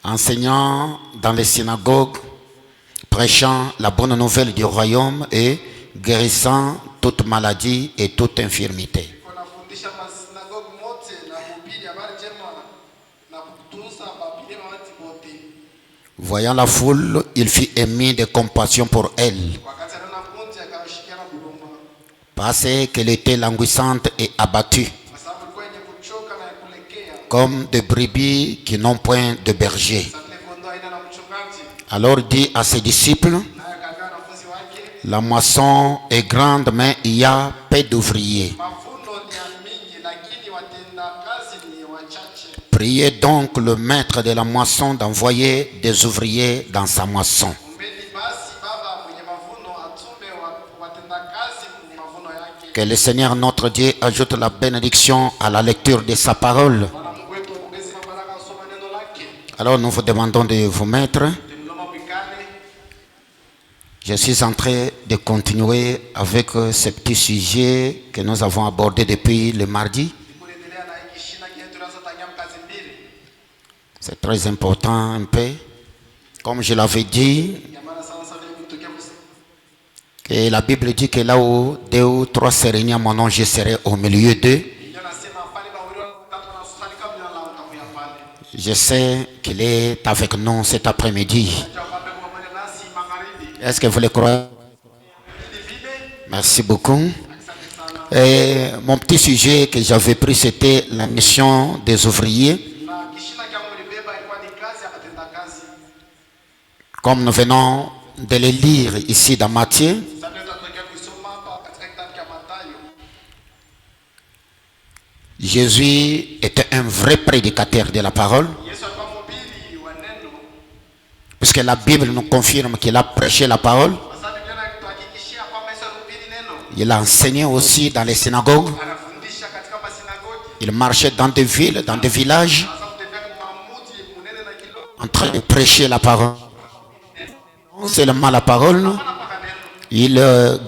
enseignant dans les synagogues, prêchant la bonne nouvelle du royaume et guérissant toute maladie et toute infirmité. Voyant la foule, il fut ému de compassion pour elle, parce qu'elle était languissante et abattue, comme des brebis qui n'ont point de berger. Alors dit à ses disciples, la moisson est grande, mais il y a peu d'ouvriers. Priez donc le maître de la moisson d'envoyer des ouvriers dans sa moisson. Que le Seigneur notre Dieu ajoute la bénédiction à la lecture de sa parole. Alors nous vous demandons de vous mettre. Je suis en train de continuer avec ce petit sujet que nous avons abordé depuis le mardi. C'est très important un peu. Comme je l'avais dit, que la Bible dit que là où 2 ou 3 se réunissent à mon nom, je serai au milieu d'eux. Je sais qu'il est avec nous cet après-midi. Est-ce que vous le croyez? Merci beaucoup. Et mon petit sujet que j'avais pris, c'était la mission des ouvriers. Comme nous venons de le lire ici dans Matthieu, Jésus était un vrai prédicateur de la parole, puisque la Bible nous confirme qu'il a prêché la parole. Il a enseigné aussi dans les synagogues. Il marchait dans des villes, dans des villages, en train de prêcher la parole. Non seulement la parole, il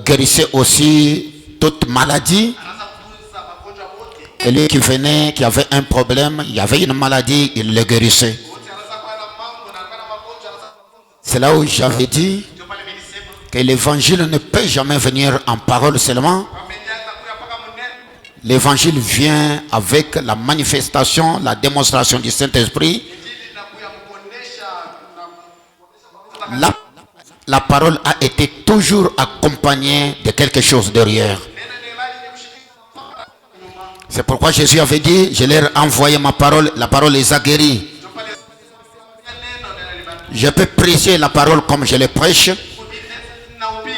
guérissait aussi toute maladie. Et lui qui venait, qui avait un problème, il y avait une maladie, il le guérissait. C'est là où j'avais dit que l'évangile ne peut jamais venir en parole seulement. L'évangile vient avec la manifestation, la démonstration du Saint-Esprit. La parole a été toujours accompagnée de quelque chose derrière. C'est pourquoi Jésus avait dit, je leur ai envoyé ma parole, la parole les a guéris. Je peux prêcher la parole comme je le prêche.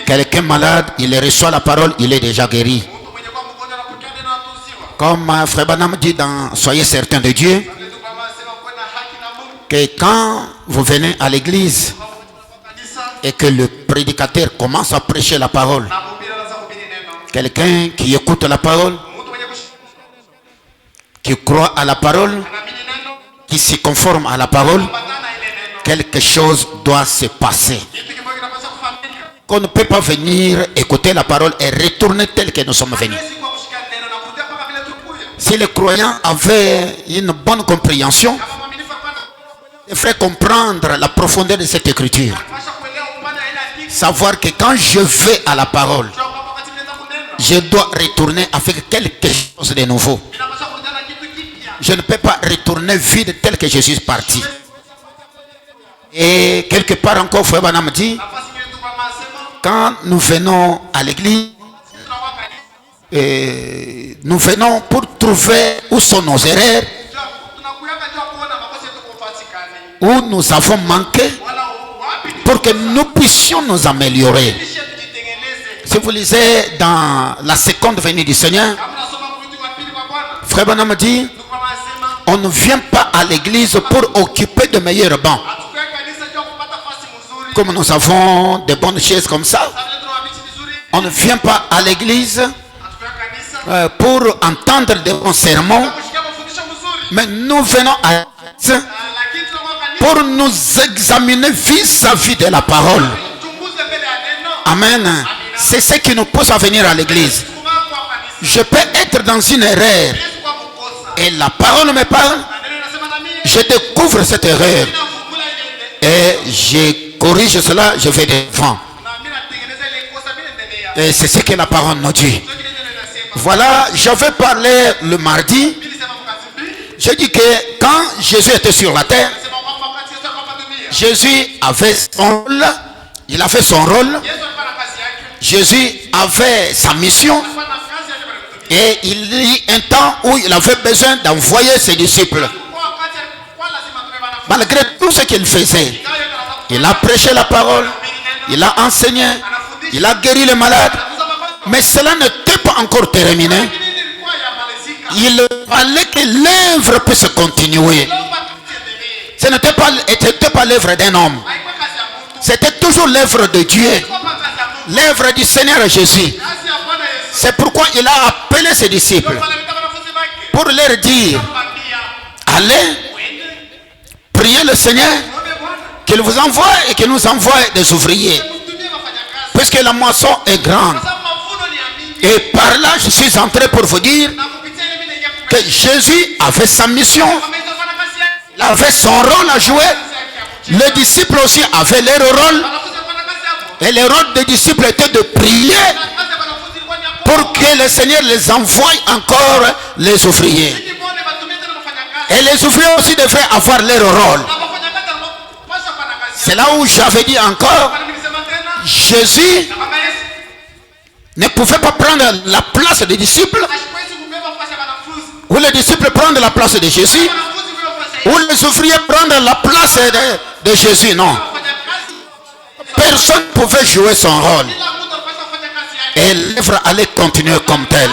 Quelqu'un malade, il reçoit la parole, il est déjà guéri. Comme Frère Branham dit dans Soyez certains de Dieu, que quand vous venez à l'église et que le prédicateur commence à prêcher la parole, quelqu'un qui écoute la parole, qui croit à la parole, qui s'y conforme à la parole, quelque chose doit se passer. Qu'on ne peut pas venir écouter la parole et retourner tel que nous sommes venus. Si les croyants avaient une bonne compréhension, il faudrait comprendre la profondeur de cette écriture. Savoir que quand je vais à la parole, je dois retourner avec quelque chose de nouveau. Je ne peux pas retourner vide tel que je suis parti. Et quelque part encore, Frère Branham dit, quand nous venons à l'église, nous venons pour trouver où sont nos erreurs, où nous avons manqué, pour que nous puissions nous améliorer. Si vous lisez dans la seconde venue du Seigneur, Frère Branham dit, on ne vient pas à l'église pour occuper de meilleurs bancs. Comme nous avons de bonnes chaises comme ça, on ne vient pas à l'église pour entendre de bons sermons, mais nous venons à l'église pour nous examiner vis-à-vis de la parole. Amen. C'est ce qui nous pousse à venir à l'église. Je peux être dans une erreur et la parole me parle. je découvre cette erreur et je corrige cela, je vais devant. Et c'est ce que la parole nous dit. Voilà, j'avais parlé le mardi. Je dis que quand Jésus était sur la terre, Jésus avait son rôle. Il a fait son rôle. Jésus avait sa mission. Et il y a un temps où il avait besoin d'envoyer ses disciples. Malgré tout ce qu'il faisait, il a prêché la parole, il a enseigné, il a guéri les malades. Mais cela n'était pas encore terminé. Il fallait que l'œuvre puisse continuer. Ce n'était pas l'œuvre d'un homme. C'était toujours l'œuvre de Dieu. L'œuvre du Seigneur Jésus. C'est pourquoi il a appelé ses disciples pour leur dire: allez, priez le Seigneur qu'il vous envoie et qu'il nous envoie des ouvriers. Puisque la moisson est grande. Et par là, je suis entré pour vous dire que Jésus avait sa mission. Il avait son rôle à jouer. Les disciples aussi avaient leur rôle. Et le rôle des disciples était de prier pour que le Seigneur les envoie encore les ouvriers. Et les ouvriers aussi devraient avoir leur rôle. C'est là où j'avais dit encore, Jésus ne pouvait pas prendre la place des disciples, ou les disciples prendre la place de Jésus, ou les ouvriers prendre la place de Jésus. Non. Personne ne pouvait jouer son rôle. Et l'œuvre allait continuer comme telle.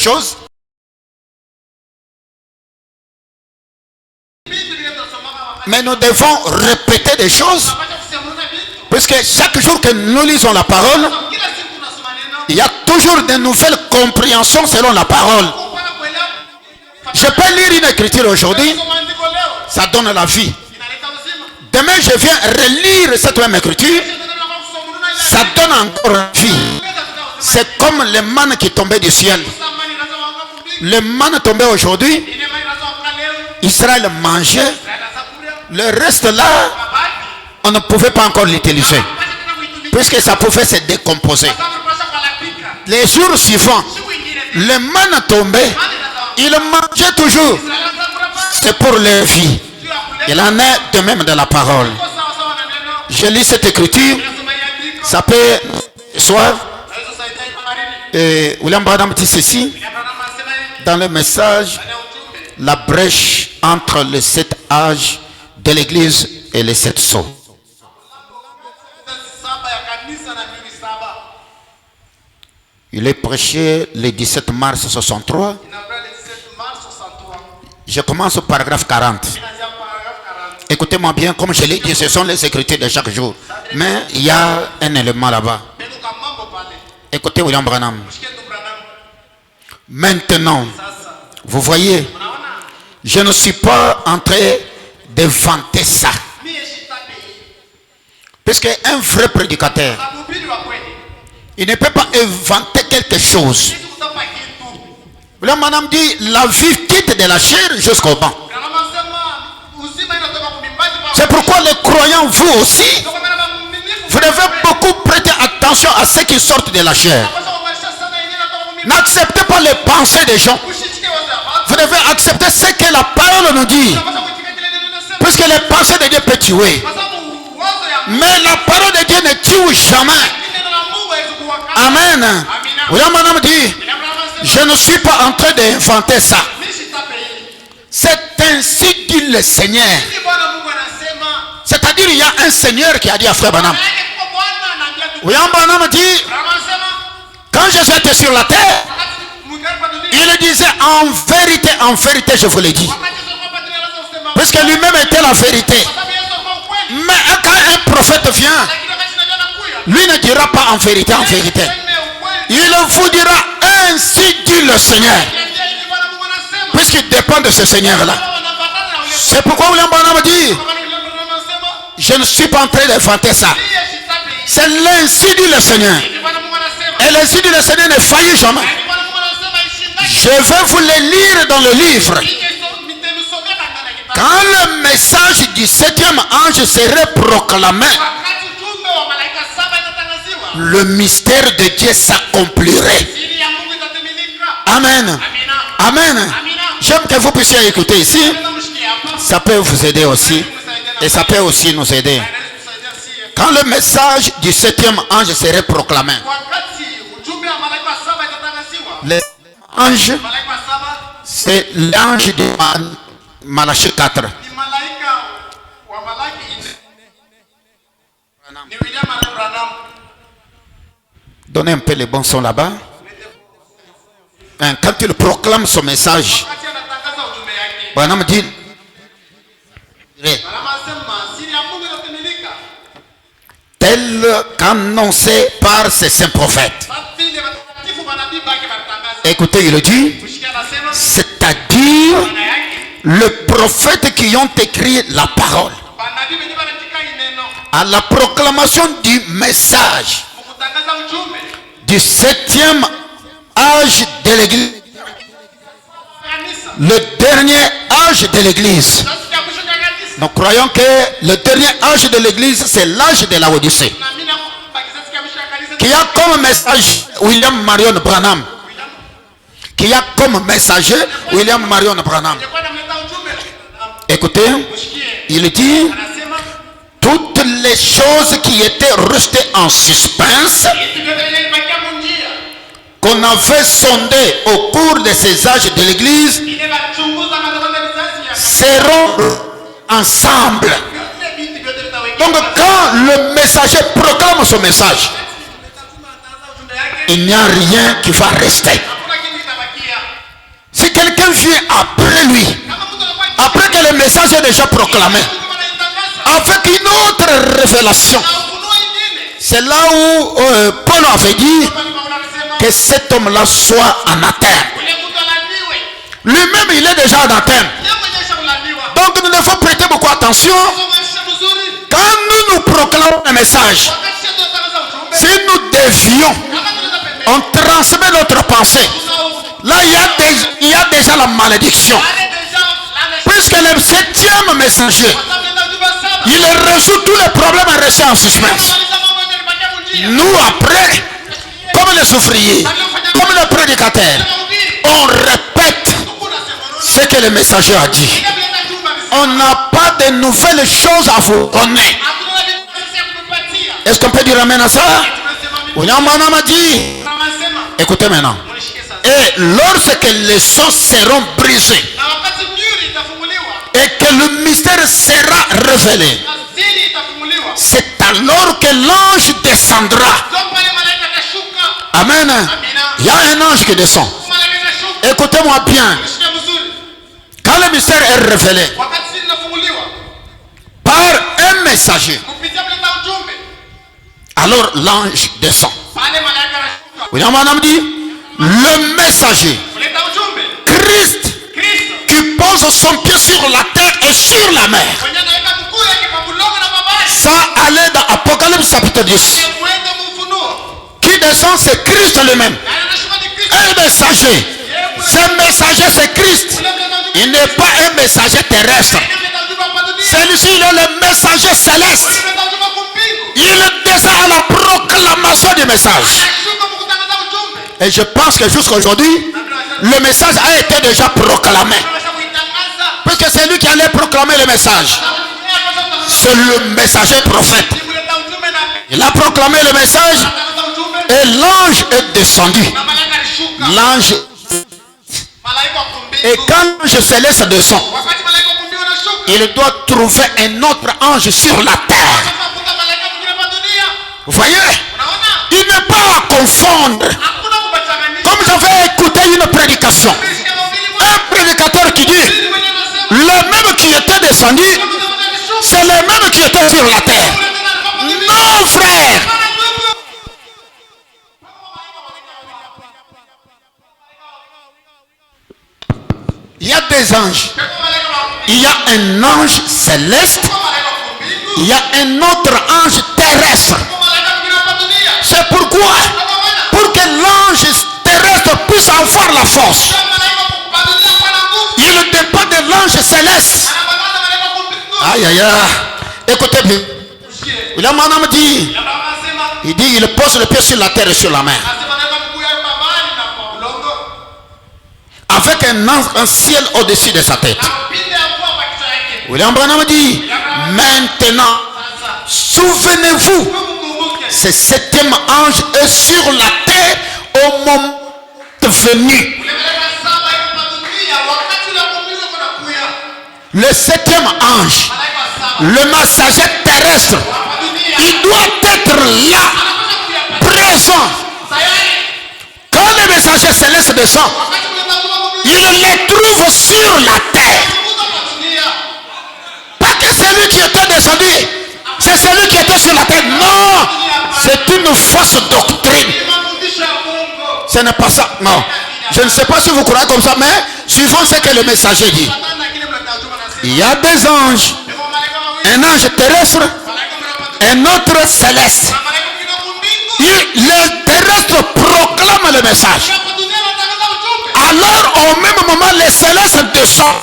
Chose. Mais nous devons répéter des choses, puisque chaque jour que nous lisons la parole, il y a toujours de nouvelles compréhensions selon la parole. Je peux lire une écriture aujourd'hui, ça donne la vie. Demain je viens relire cette même écriture, ça donne encore la vie. C'est comme le manne qui tombait du ciel. Le manne tombé aujourd'hui, Israël mangeait, le reste là, on ne pouvait pas encore l'utiliser, puisque ça pouvait se décomposer. Les jours suivants, le manne tombait, il mangeait toujours. C'est pour leur vie. Il en est de même de la parole. Je lis cette écriture, ça peut soit William Branham dit ceci dans le message: la brèche entre les 7 âges de l'église et les 7 sceaux. Il est prêché le 17 mars 63. Je commence au paragraphe 40. Écoutez-moi bien, comme je l'ai dit, ce sont les écritures de chaque jour. Mais il y a un élément là-bas. Écoutez William Branham. Maintenant, vous voyez, je ne suis pas en train de vanter ça. Puisque un vrai prédicateur, il ne peut pas inventer quelque chose. William Branham dit: la vie quitte de la chair jusqu'au banc. C'est pourquoi les croyants, vous aussi, vous devez beaucoup prêter attention à ceux qui sortent de la chair. N'acceptez pas les pensées des gens. Vous devez accepter ce que la parole nous dit. Puisque les pensées de Dieu peuvent tuer. Mais la parole de Dieu ne tue jamais. Amen. William Branham dit: je ne suis pas en train d'inventer ça. C'est un ainsi dit le Seigneur. C'est-à-dire il y a un Seigneur qui a dit à Frère Branham. William Branham dit, quand je j'étais sur la terre, il disait en vérité je vous l'ai dit. Parce que lui-même était la vérité. Mais quand un prophète vient, lui ne dira pas en vérité. Il vous dira ainsi dit le Seigneur. Puisqu'il dépend de ce Seigneur-là. C'est pourquoi William Branham dit, je ne suis pas en train d'inventer ça. C'est l'ainsi dit le Seigneur. Et l'ainsi dit le Seigneur ne faillit jamais. Je vais vous les lire dans le livre. Quand le message du 7e ange serait proclamé, le mystère de Dieu s'accomplirait. Amen. Amen. J'aime que vous puissiez écouter ici. Ça peut vous aider aussi. Et ça peut aussi nous aider. Quand le message du 7e ange serait proclamé, l'ange, c'est l'ange de Malachie 4. Donnez un peu les bons sons là-bas. Quand il proclame son message, Branham dit, tel qu'annoncé par ses saints prophètes. Écoutez, il dit, c'est-à-dire le prophète qui ont écrit la parole à la proclamation du message du 7e âge de l'église, le dernier âge de l'église. Nous croyons que le dernier âge de l'église, c'est l'âge de la Odyssée, qui a comme message William Marion Branham. Qui a comme messager William Marion Branham. Écoutez, il dit, toutes les choses qui étaient restées en suspense, qu'on avait sondées au cours de ces âges de l'église, seront ensemble. Donc quand le messager proclame son message, il n'y a rien qui va rester. Si quelqu'un vient après lui, après que le message est déjà proclamé, avec une autre révélation, c'est là où Paul avait dit que cet homme-là soit anathème. Lui-même, il est déjà anathème. Donc nous devons prêter beaucoup attention. Quand nous proclamons un message, si nous dévions, on transmet notre pensée. Là, il y a déjà la malédiction. Puisque le 7e messager, il résout tous les problèmes restés en suspense. Nous, après, comme les ouvriers, comme le prédicateur, on répète ce que le messager a dit. On n'a pas de nouvelles choses à vous donner. Est-ce qu'on peut dire amen à ça? William Branham a dit, écoutez maintenant. Et lorsque les sceaux seront brisés et que le mystère sera révélé, c'est alors que l'ange descendra. Amen. Il y a un ange qui descend. Écoutez-moi bien. Quand le mystère est révélé par un messager, alors l'ange descend. William Branham dit, le messager, Christ, qui pose son pied sur la terre et sur la mer. Ça allait dans Apocalypse chapitre 10. Qui descend, c'est Christ lui-même. Un messager. Ce messager, c'est Christ. Il n'est pas un messager terrestre. Celui-ci, il est le messager céleste. Il descend à la proclamation du message. Et je pense que jusqu'à aujourd'hui, le message a été déjà proclamé. Parce que c'est lui qui allait proclamer le message. C'est le messager prophète. Il a proclamé le message et l'ange est descendu. L'ange. Et quand l'ange céleste descend, il doit trouver un autre ange sur la terre. Vous voyez? Il n'est pas à confondre. Comme j'avais écouté une prédication, un prédicateur qui dit le même qui était descendu, c'est le même qui était sur la terre. Non, frère. Il y a des anges. Il y a un ange céleste. Il y a un autre ange terrestre. C'est pourquoi, pour que l'ange terrestre puisse avoir la force, il dépend de l'ange céleste. Aïe aïe aïe. Écoutez bien. Il dit, il pose le pied sur la terre et sur la mer. Avec un ciel au-dessus de sa tête. William Branham dit, maintenant, souvenez-vous, ce septième ange est sur la terre au moment venu. Le septième ange, le messager terrestre, il doit être là, présent. Quand le messager céleste descend, il les trouve sur la terre. Pas que celui qui était descendu, c'est celui qui était sur la terre. Non, c'est une fausse doctrine. Ce n'est pas ça. Non. Je ne sais pas si vous croyez comme ça, mais suivant ce que le messager dit. Il y a des anges. Un ange terrestre, un autre céleste. Les terrestres proclament le message. Alors au même moment les célestes descendent.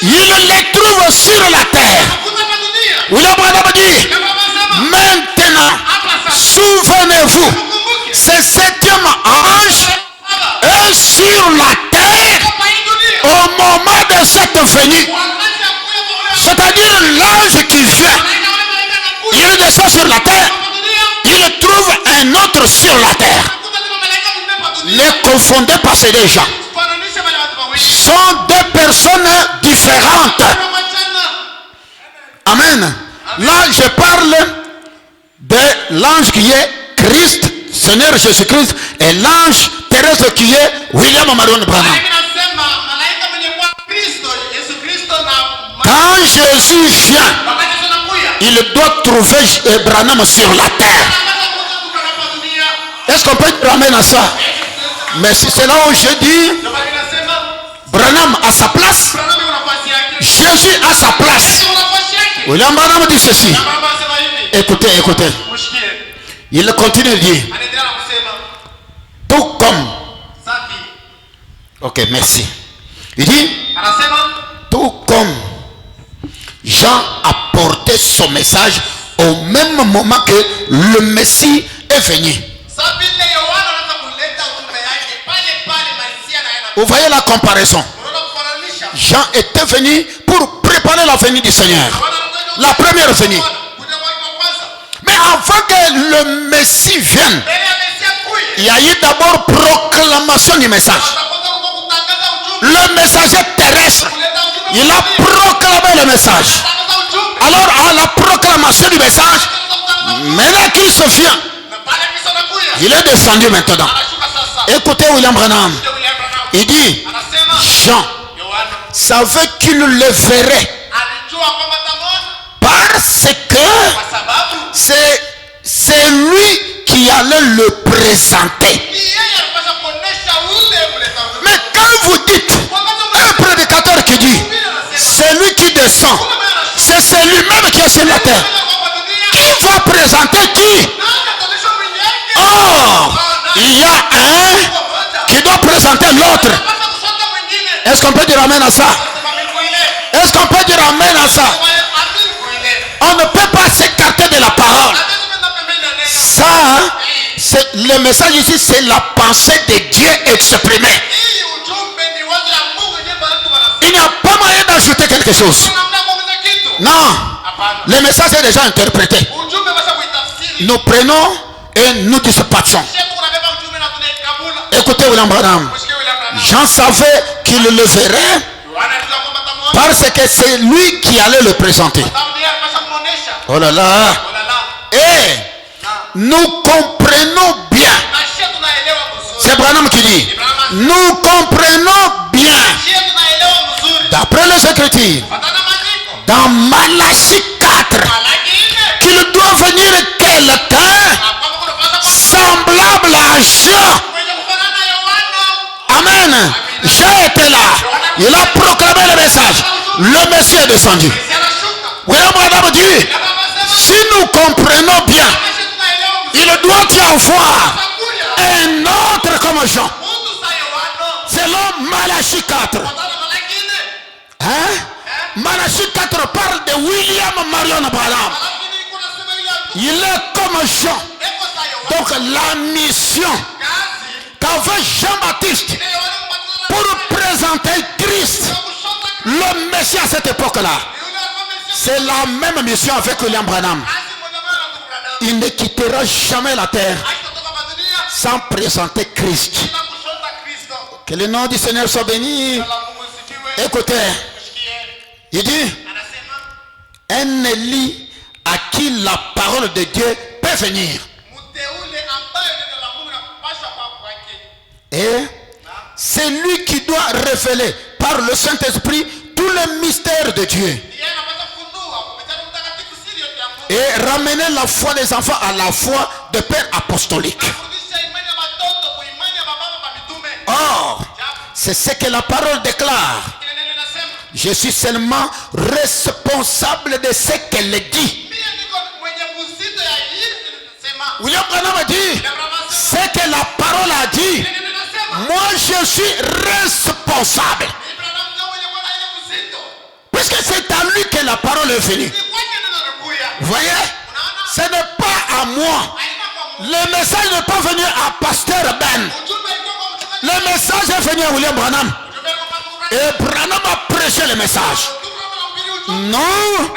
Il les trouve sur la terre. William Branham dit, maintenant, souvenez-vous, ce septième ange est sur la terre au moment de cette venue. C'est-à-dire l'ange qui vient, il descend sur la terre, il trouve un autre sur la terre. Ne confondez pas ces deux gens. Sont deux personnes différentes. Amen. Là, je parle de l'ange qui est Christ, Seigneur Jésus-Christ, et l'ange terrestre qui est William Marion Branham. Quand Jésus vient, il doit trouver Branham sur la terre. Est-ce qu'on peut dire amen à ça? Mais si c'est là où je dis Branham à sa place, Jésus à sa place. William Branham dit ceci. Écoutez, écoutez. Il continue de dire. Tout comme. Ok, merci. Il dit. Tout comme Jean a porté son message au même moment que le Messie est venu. Vous voyez la comparaison. Jean était venu pour préparer la venue du Seigneur. La première venue. Mais avant que le Messie vienne, il y a eu d'abord proclamation du message. Le messager terrestre, il a proclamé le message. Alors à la proclamation du message, maintenant Christ vient, il est descendu maintenant. Écoutez William Branham. Il dit, Jean savait qu'il le verrait parce que c'est lui qui allait le présenter. Mais quand vous dites un prédicateur qui dit c'est lui qui descend, c'est lui-même qui est sur la terre, qui va présenter qui? Oh, il y a un qui doit présenter l'autre. Est-ce qu'on peut dire amen à ça? Est-ce qu'on peut dire amen à ça? On ne peut pas s'écarter de la parole. Ça, le message ici, c'est la pensée de Dieu exprimée. Il n'y a pas moyen d'ajouter quelque chose. Non, le message est déjà interprété. Nous prenons et nous dispatchons. Écoutez William Branham. Jean savait qu'il le verrait parce Parce que c'est lui qui allait le présenter. Oh là là. Et nous comprenons bien. C'est Branham qui dit. Nous comprenons bien. D'après les Écritures. Dans Malachie 4. Qu'il doit venir quelqu'un semblable à Jean. Amen. Jean était là. Il a proclamé le message. Le Messie est descendu. William Branham dit, si nous comprenons bien, il doit y avoir un autre comme Jean. Selon Malachie 4. Hein? Malachie 4 parle de William Marion Branham. Il est comme Jean. Donc la mission qu'avait Jean-Baptiste pour présenter Christ, le Messie à cette époque-là, c'est la même mission avec William Branham. Il ne quittera jamais la terre sans présenter Christ. Que le nom du Seigneur soit béni. Écoutez, il dit, un Élie à qui la parole de Dieu peut venir. Et c'est lui qui doit révéler par le Saint-Esprit tous les mystères de Dieu. Et ramener la foi des enfants à la foi de père apostolique. Or, c'est ce que la parole déclare. Je suis seulement responsable de ce qu'elle dit. William Branham a dit, ce que la parole a dit, moi je suis responsable. Puisque c'est à lui que la parole est venue. Vous voyez, ce n'est pas à moi. Le message n'est pas venu à Pasteur Ben. Le message est venu à William Branham. Et Branham a prêché le message. Non,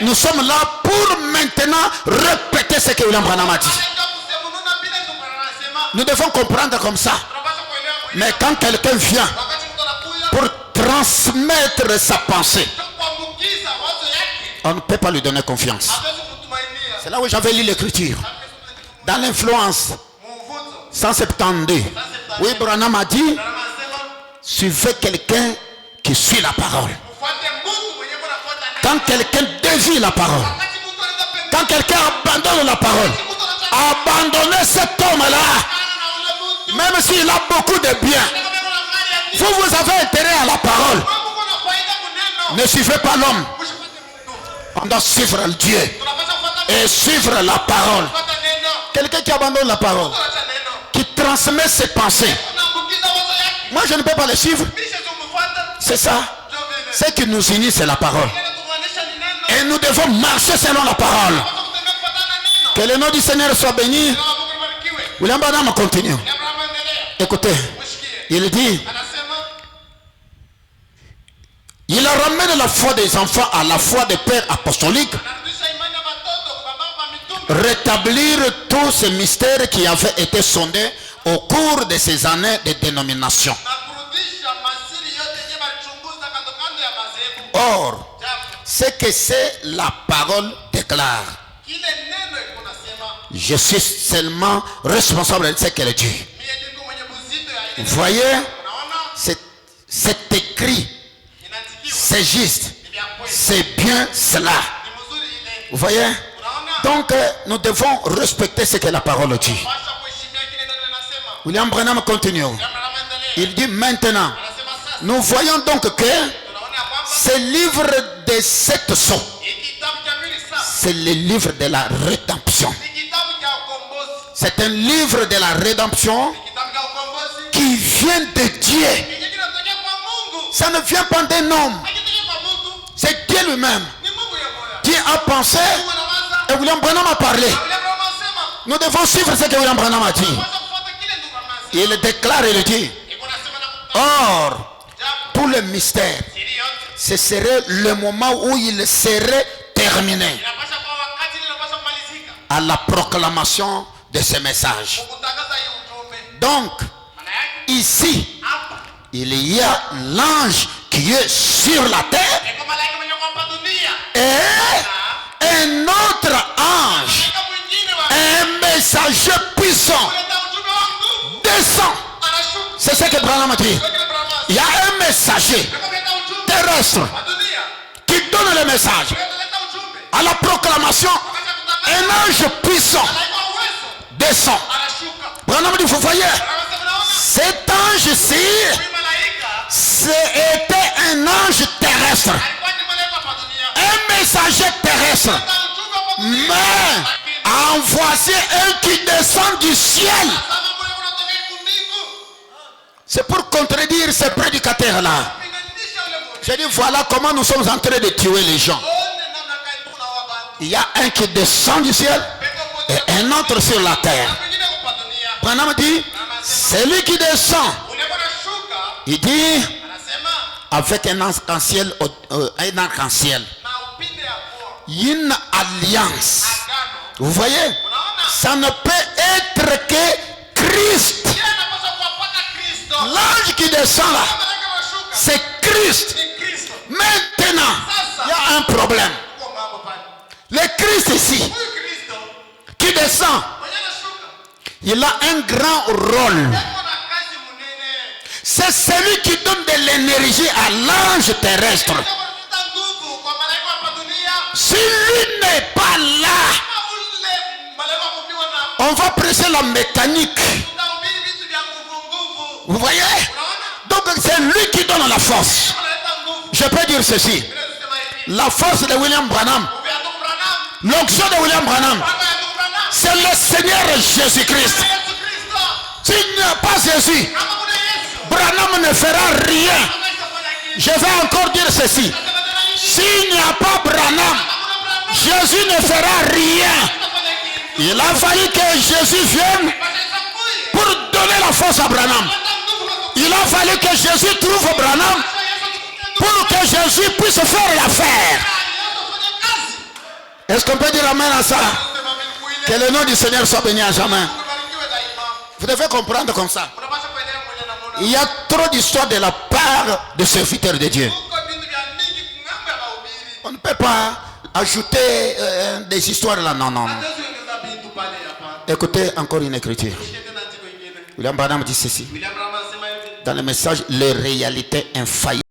nous sommes là pour maintenant répéter ce que William Branham a dit. Nous devons comprendre comme ça. Mais quand quelqu'un vient pour transmettre sa pensée, on ne peut pas lui donner confiance. C'est là où j'avais lu l'écriture. Dans l'influence 172. Oui, Branham a dit, suivez quelqu'un qui suit la parole. Quand quelqu'un dévie la parole, quand quelqu'un abandonne la parole, abandonnez cet homme-là, même s'il a beaucoup de biens. Vous avez intérêt à la parole. Ne suivez pas l'homme. On doit suivre Dieu et suivre la parole. Quelqu'un qui abandonne la parole, qui transmet ses pensées, moi je ne peux pas le suivre. C'est ça. Ce qui nous unit, c'est la parole. Et nous devons marcher selon la parole. Que le nom du Seigneur soit béni. William Branham continue. Écoutez, il dit, il ramène la foi des enfants à la foi des pères apostoliques, rétablir tous ces mystères qui avaient été sondés au cours de ces années de dénomination. Or, ce que c'est la parole déclare. Je suis seulement responsable de ce qu'elle dit. Vous voyez, c'est écrit. C'est juste. C'est bien cela. Vous voyez? Donc, nous devons respecter ce que la parole dit. William Branham continue. Il dit maintenant, nous voyons donc que ce livre de 7 sceaux, c'est le livre de la rédemption. C'est un livre de la rédemption qui vient de Dieu. Ça ne vient pas d'un homme. C'est Dieu lui-même. Dieu a pensé et William Branham a parlé. Nous devons suivre ce que William Branham a dit. Il déclare et il dit. Or, tout le mystère, ce serait le moment où il serait terminé à la proclamation de ce message. Donc, ici, il y a l'ange qui qui est sur la terre et un autre ange, un messager puissant descend. C'est ce que Branham a dit. Il y a un messager terrestre qui donne le message. À la proclamation, un ange puissant descend. Branham dit, vous voyez, cet ange-ci, c'était un ange terrestre, un messager terrestre, mais en voici un qui descend du ciel. C'est pour contredire ces prédicateurs-là. J'ai dit, voilà comment nous sommes en train de tuer les gens. Il y a un qui descend du ciel et un autre sur la terre. Branham dit, celui qui descend, il dit, avec un arc-en-ciel, une alliance. Vous voyez, ça ne peut être que Christ. L'ange qui descend là, c'est Christ. Maintenant, il y a un problème. Le Christ ici, qui descend, il a un grand rôle. C'est celui qui donne de l'énergie à l'ange terrestre. Si lui n'est pas là, on va presser la mécanique. Vous voyez? Donc c'est lui qui donne la force. Je peux dire ceci. La force de William Branham, l'onction de William Branham, c'est le Seigneur Jésus-Christ. S'il n'y a pas Jésus, Branham ne fera rien. Je vais encore dire ceci. S'il n'y a pas Branham, Jésus ne fera rien. Il a fallu que Jésus vienne pour donner la force à Branham. Il a fallu que Jésus trouve Branham pour que Jésus puisse faire l'affaire. Est-ce qu'on peut dire amen à ça? Que le nom du Seigneur soit béni à jamais. Vous devez comprendre comme ça. Il y a trop d'histoires de la part de serviteurs de Dieu. On ne peut pas ajouter des histoires là. Non, non, non. Écoutez encore une écriture. William Branham dit ceci. Dans le message, les réalités infaillibles.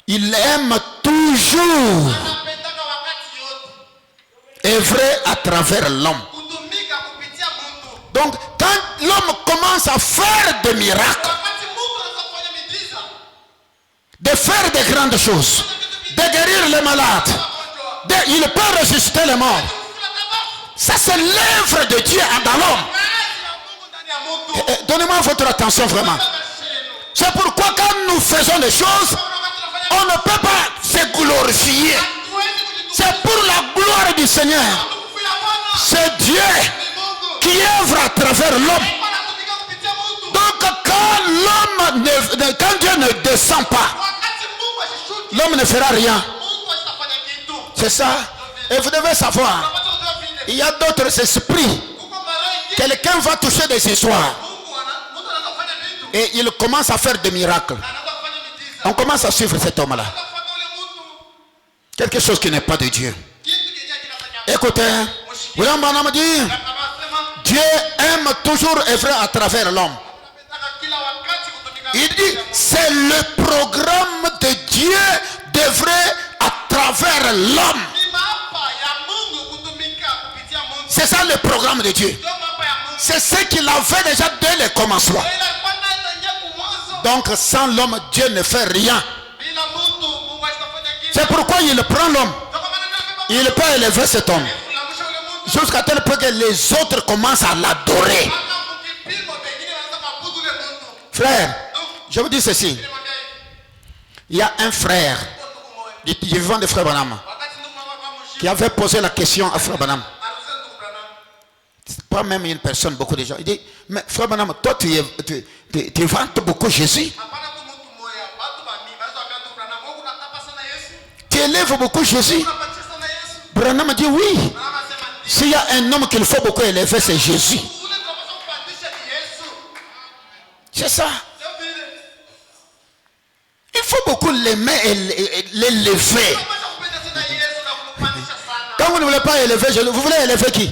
Il aime toujours œuvrer à travers l'homme. Donc, quand l'homme commence à faire des miracles, de faire des grandes choses, de guérir les malades, il peut ressusciter les morts. Ça, c'est l'œuvre de Dieu dans l'homme. Donnez-moi votre attention vraiment. C'est pourquoi quand nous faisons des choses, on ne peut pas se glorifier. C'est pour la gloire du Seigneur. C'est Dieu qui œuvre à travers l'homme. Donc quand Dieu ne descend pas, l'homme ne fera rien. C'est ça. Et vous devez savoir, il y a d'autres esprits. Quelqu'un va toucher des histoires et il commence à faire des miracles. On commence à suivre cet homme-là. Quelque chose qui n'est pas de Dieu. Écoutez, William Branham dit, Dieu aime toujours œuvrer à travers l'homme. Il dit, c'est le programme de Dieu d'œuvrer à travers l'homme. C'est ça le programme de Dieu. C'est ce qu'il avait déjà dès le commencement. Donc sans l'homme, Dieu ne fait rien. C'est pourquoi il prend l'homme. Il peut élever cet homme jusqu'à tel point que les autres commencent à l'adorer. Frère, je vous dis ceci. Il y a un frère, du vivant de Frère Branham, qui avait posé la question à Frère Branham. C'est pas même une personne, beaucoup de gens. Il dit, mais Frère Branham, toi tu vantes beaucoup Jésus. Tu élèves beaucoup Jésus. Branham dit oui. S'il y a un homme qu'il faut beaucoup élever, c'est Jésus. C'est ça. Il faut beaucoup l'aimer et l'élever. Quand vous ne voulez pas élever, vous voulez élever qui?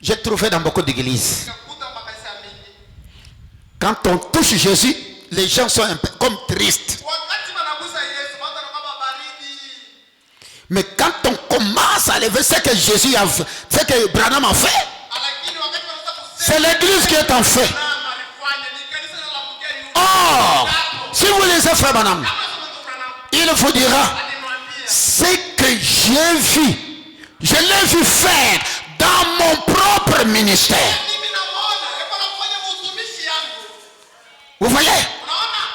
J'ai trouvé dans beaucoup d'églises. Quand on touche Jésus, les gens sont un peu comme tristes. Mais quand on commence à élever ce que Jésus a fait, ce que Branham a fait, c'est l'église qui est en fait. Or, si vous lisez Frère Branham, il vous dira, ce que j'ai vu, je l'ai vu faire dans mon propre ministère. Vous voyez?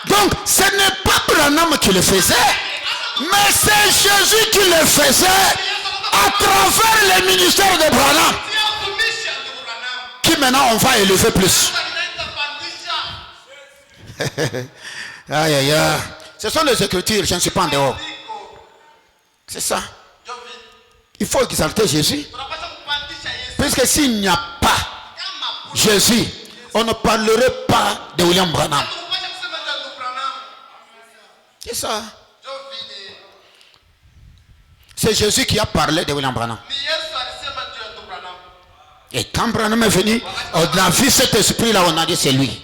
Donc, ce n'est pas Branham qui le faisait, mais c'est Jésus qui le faisait à travers le ministère de Branham, qui maintenant on va élever plus. Aïe aïe aïe. Ce sont les Écritures, je ne suis pas en dehors. C'est ça. Il faut exalter Jésus. Puisque s'il n'y a pas Jésus, on ne parlerait pas de William Branham. C'est ça. C'est Jésus qui a parlé de William Branham. Et quand Branham est venu, on a vu cet esprit-là, on a dit c'est lui.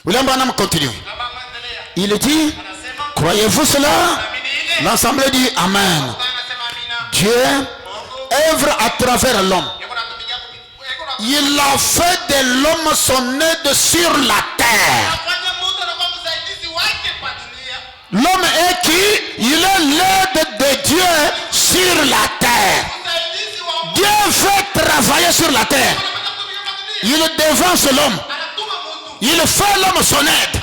William Branham continue. Il dit, croyez-vous cela? L'Assemblée dit Amen. Dieu œuvre à travers l'homme. Il a fait de l'homme son aide sur la terre. L'homme est qui? Il est l'aide de Dieu sur la terre. Dieu fait travailler sur la terre. Il devance l'homme. Il fait l'homme son aide.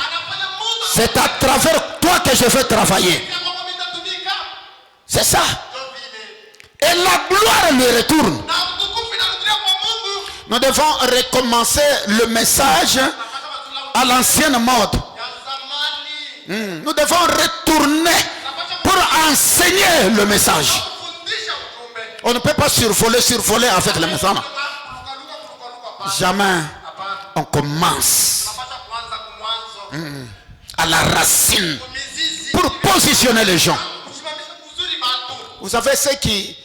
C'est à travers toi que je vais travailler. C'est ça. Et la gloire lui retourne. Nous devons recommencer le message à l'ancienne mode. Nous devons retourner pour enseigner le message. On ne peut pas survoler avec le message. Jamais. On commence à la racine pour positionner les gens. Vous savez ce qui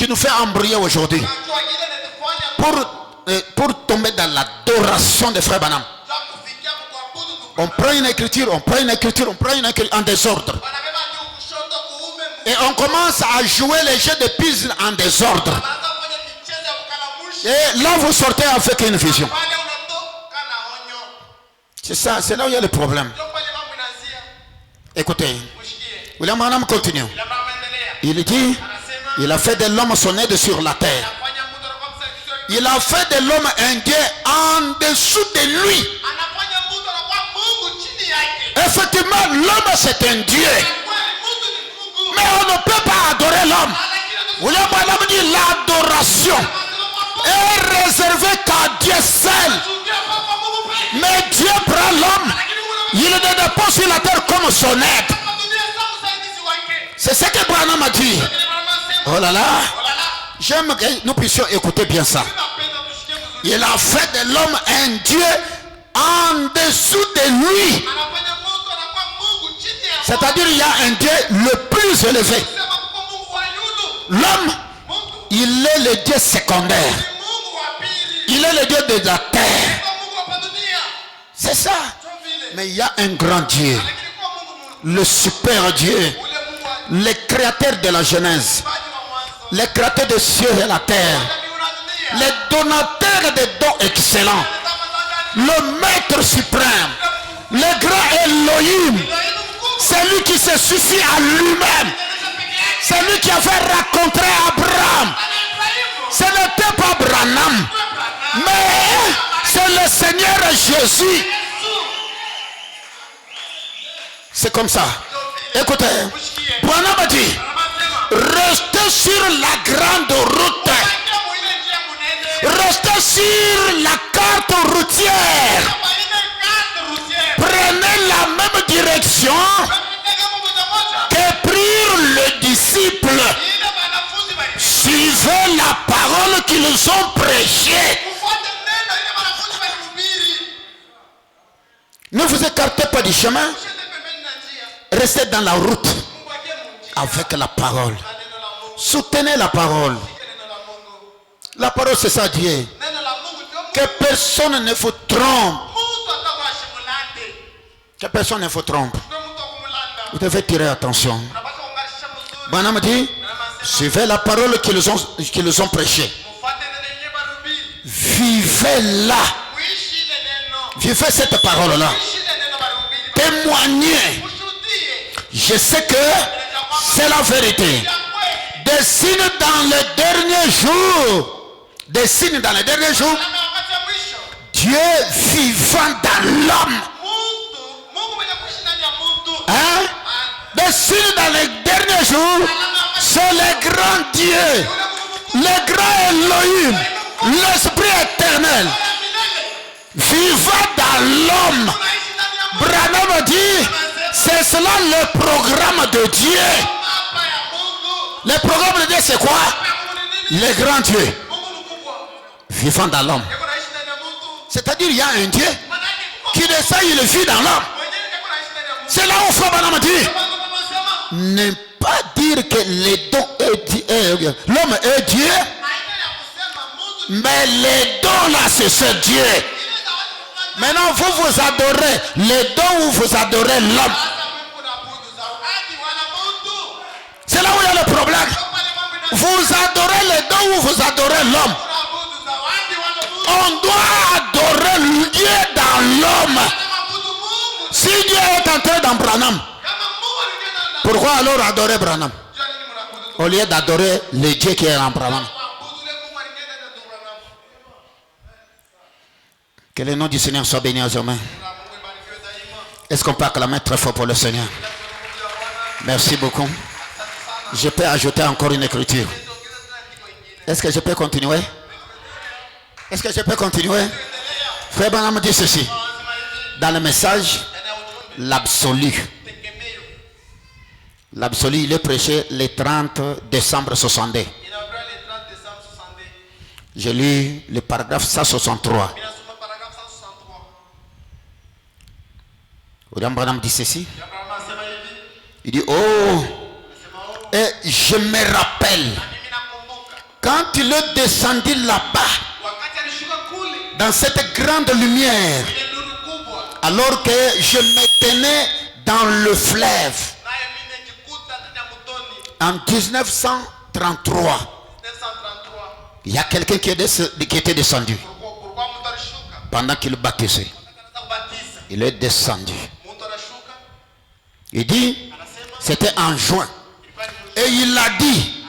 nous fait embrouiller aujourd'hui pour tomber dans l'adoration de Frère Branham. On prend une écriture, on prend une écriture en désordre. Et on commence à jouer les jeux de puzzle en désordre. Et là vous sortez avec une vision. C'est ça, c'est là où il y a le problème. Écoutez, William Branham continue. Il dit, il a fait de l'homme son aide sur la terre. Il a fait de l'homme un Dieu en dessous de lui. Effectivement, l'homme c'est un Dieu. Mais on ne peut pas adorer l'homme. William Branham dit l'adoration est réservée qu'à Dieu seul. Mais Dieu prend l'homme, il le dépose sur la terre comme son aide. C'est ce que Branham a dit. Oh là là. J'aime que nous puissions écouter bien ça. Il a fait de l'homme un Dieu en dessous de lui. C'est-à-dire il y a un Dieu le plus élevé. L'homme, il est le Dieu secondaire. Il est le Dieu de la terre. C'est ça. Mais il y a un grand Dieu. Le super Dieu. Le créateur de la Genèse. Le créateur des cieux et de la terre. Le donateur des dons excellents. Le maître suprême. Le grand Elohim. C'est lui qui se suffit à lui-même. C'est lui qui avait rencontré Abraham. Ce n'était pas Branham, mais c'est le Seigneur Jésus. C'est comme ça. Écoutez, Branham a dit, restez sur la grande route. Restez sur la carte routière. Prenez la même direction que prirent les disciples. Suivez la parole qu'ils ont prêchée. Ne vous écartez pas du chemin. Restez dans la route avec la parole. Soutenez la parole. La parole, c'est ça, Dieu. Que personne ne vous trompe. Que personne ne vous trompe. Vous devez tirer attention. Branham dit, suivez la parole qu'ils ont prêchée. Vivez-la. Vivez cette parole-là. Témoignez. Je sais que c'est la vérité. Des signes dans les derniers jours. Des signes dans les derniers jours. Dieu vivant dans l'homme. Hein? Des signes dans les derniers jours. C'est le grand Dieu. Le grand Elohim. L'Esprit éternel. Vivant dans l'homme. Branham dit, c'est cela le programme de Dieu. Le programme de Dieu, c'est quoi? Le grand Dieu. Vivant dans l'homme. C'est-à-dire, il y a un Dieu qui descend, il vit dans l'homme. C'est là où Frère Branham dit, ne pas dire que les dons l'homme est Dieu, mais les dons là, c'est Dieu. Maintenant, vous adorez les dons ou vous adorez l'homme. C'est là où il y a le problème. Vous adorez les dons ou vous adorez l'homme. On doit adorer Dieu dans l'homme. Si Dieu est entré dans Branham, pourquoi alors adorer Branham au lieu d'adorer le Dieu qui est en Branham? Que le nom du Seigneur soit béni à jamais. Est-ce qu'on peut acclamer très fort pour le Seigneur? Merci beaucoup. Je peux ajouter encore une écriture. Est-ce que je peux continuer? Est-ce que je peux continuer? Frère Branham dit ceci. Dans le message, l'absolu. L'absolu, il est prêché le 30 décembre 62. J'ai lu le paragraphe 163. William Branham dit ceci. Il dit, oh, et je me rappelle, quand il est descendu là-bas, dans cette grande lumière, alors que je me tenais dans le fleuve, en 1933, il y a quelqu'un qui était descendu pendant qu'il baptisait. Il est descendu. Il dit, c'était en juin. Et il a dit,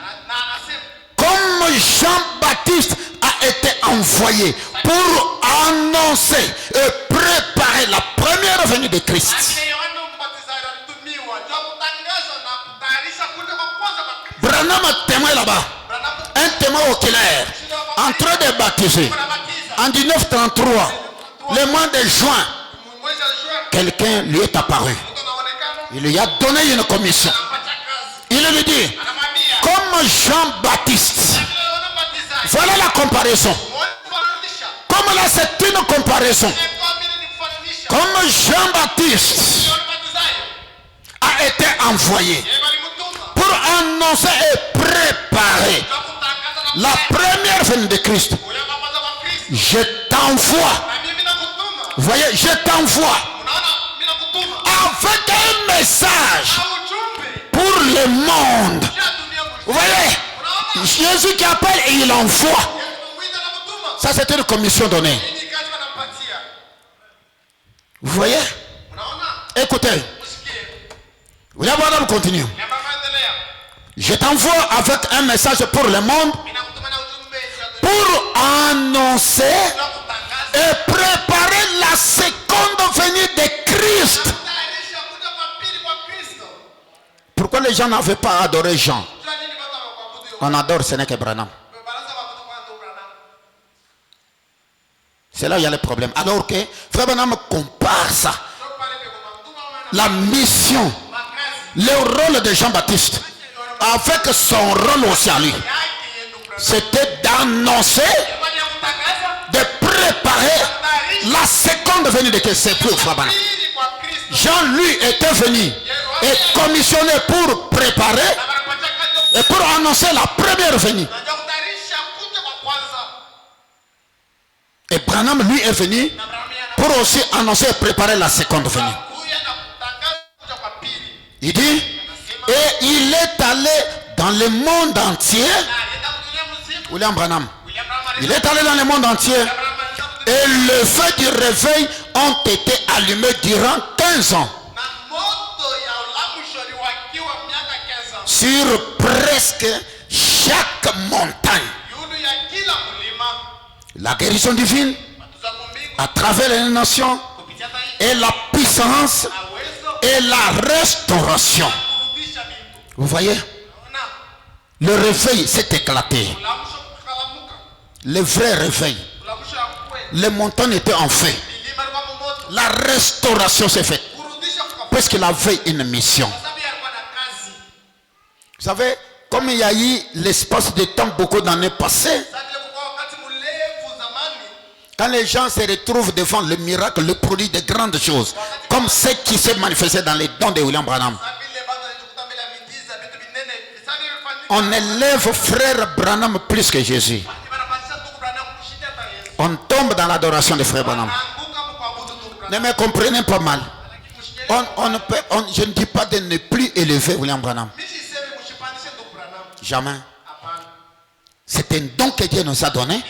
comme Jean-Baptiste a été envoyé pour annoncer et préparer la première venue de Christ. Branham a témoin là-bas. Un témoin oculaire. En train de baptiser. En 1933. Le mois de juin. Quelqu'un lui est apparu. Il lui a donné une commission. Il lui dit, comme Jean-Baptiste. Voilà la comparaison. Comme là c'est une comparaison. Comme Jean-Baptiste a été envoyé pour annoncer et préparer la première venue de Christ. Je t'envoie. Voyez, je t'envoie avec un message pour le monde. Vous voyez, Jésus qui appelle et il envoie. Ça c'est une commission donnée. Vous voyez? Écoutez. Vous allez continuer. Je t'envoie avec un message pour le monde pour annoncer et préparer la seconde venue de Christ. Pourquoi les gens n'avaient pas adoré Jean? On adore, ce n'est que Branham. C'est là où il y a le problème. Alors que Frère Branham compare ça. La mission, le rôle de Jean-Baptiste, avec son rôle aussi à lui, c'était d'annoncer, de préparer la seconde venue de Christ. C'est pour Frère Branham. Jean, lui, était venu et commissionné pour préparer et pour annoncer la première venue. Et Branham, lui, est venu pour aussi annoncer et préparer la seconde venue. Il dit, et il est allé dans le monde entier. William Branham. Il est allé dans le monde entier. Et le feu du réveil ont été allumés durant 15 ans. Sur presque chaque montagne. La guérison divine à travers les nations et la puissance et la restauration. Vous voyez, le réveil s'est éclaté. Le vrai réveil. Les montagnes étaient en feu. La restauration s'est faite. Parce qu'il avait une mission. Vous savez, comme il y a eu l'espace de temps beaucoup d'années passées, quand les gens se retrouvent devant le miracle, le produit de grandes choses, comme ce qui s'est manifesté dans les dons de William Branham, on élève frère Branham plus que Jésus. On tombe dans l'adoration de frère Branham. Ne me comprenez pas mal. Je ne dis pas de ne plus élever William Branham. Jamais. C'est un don que Dieu nous a donné.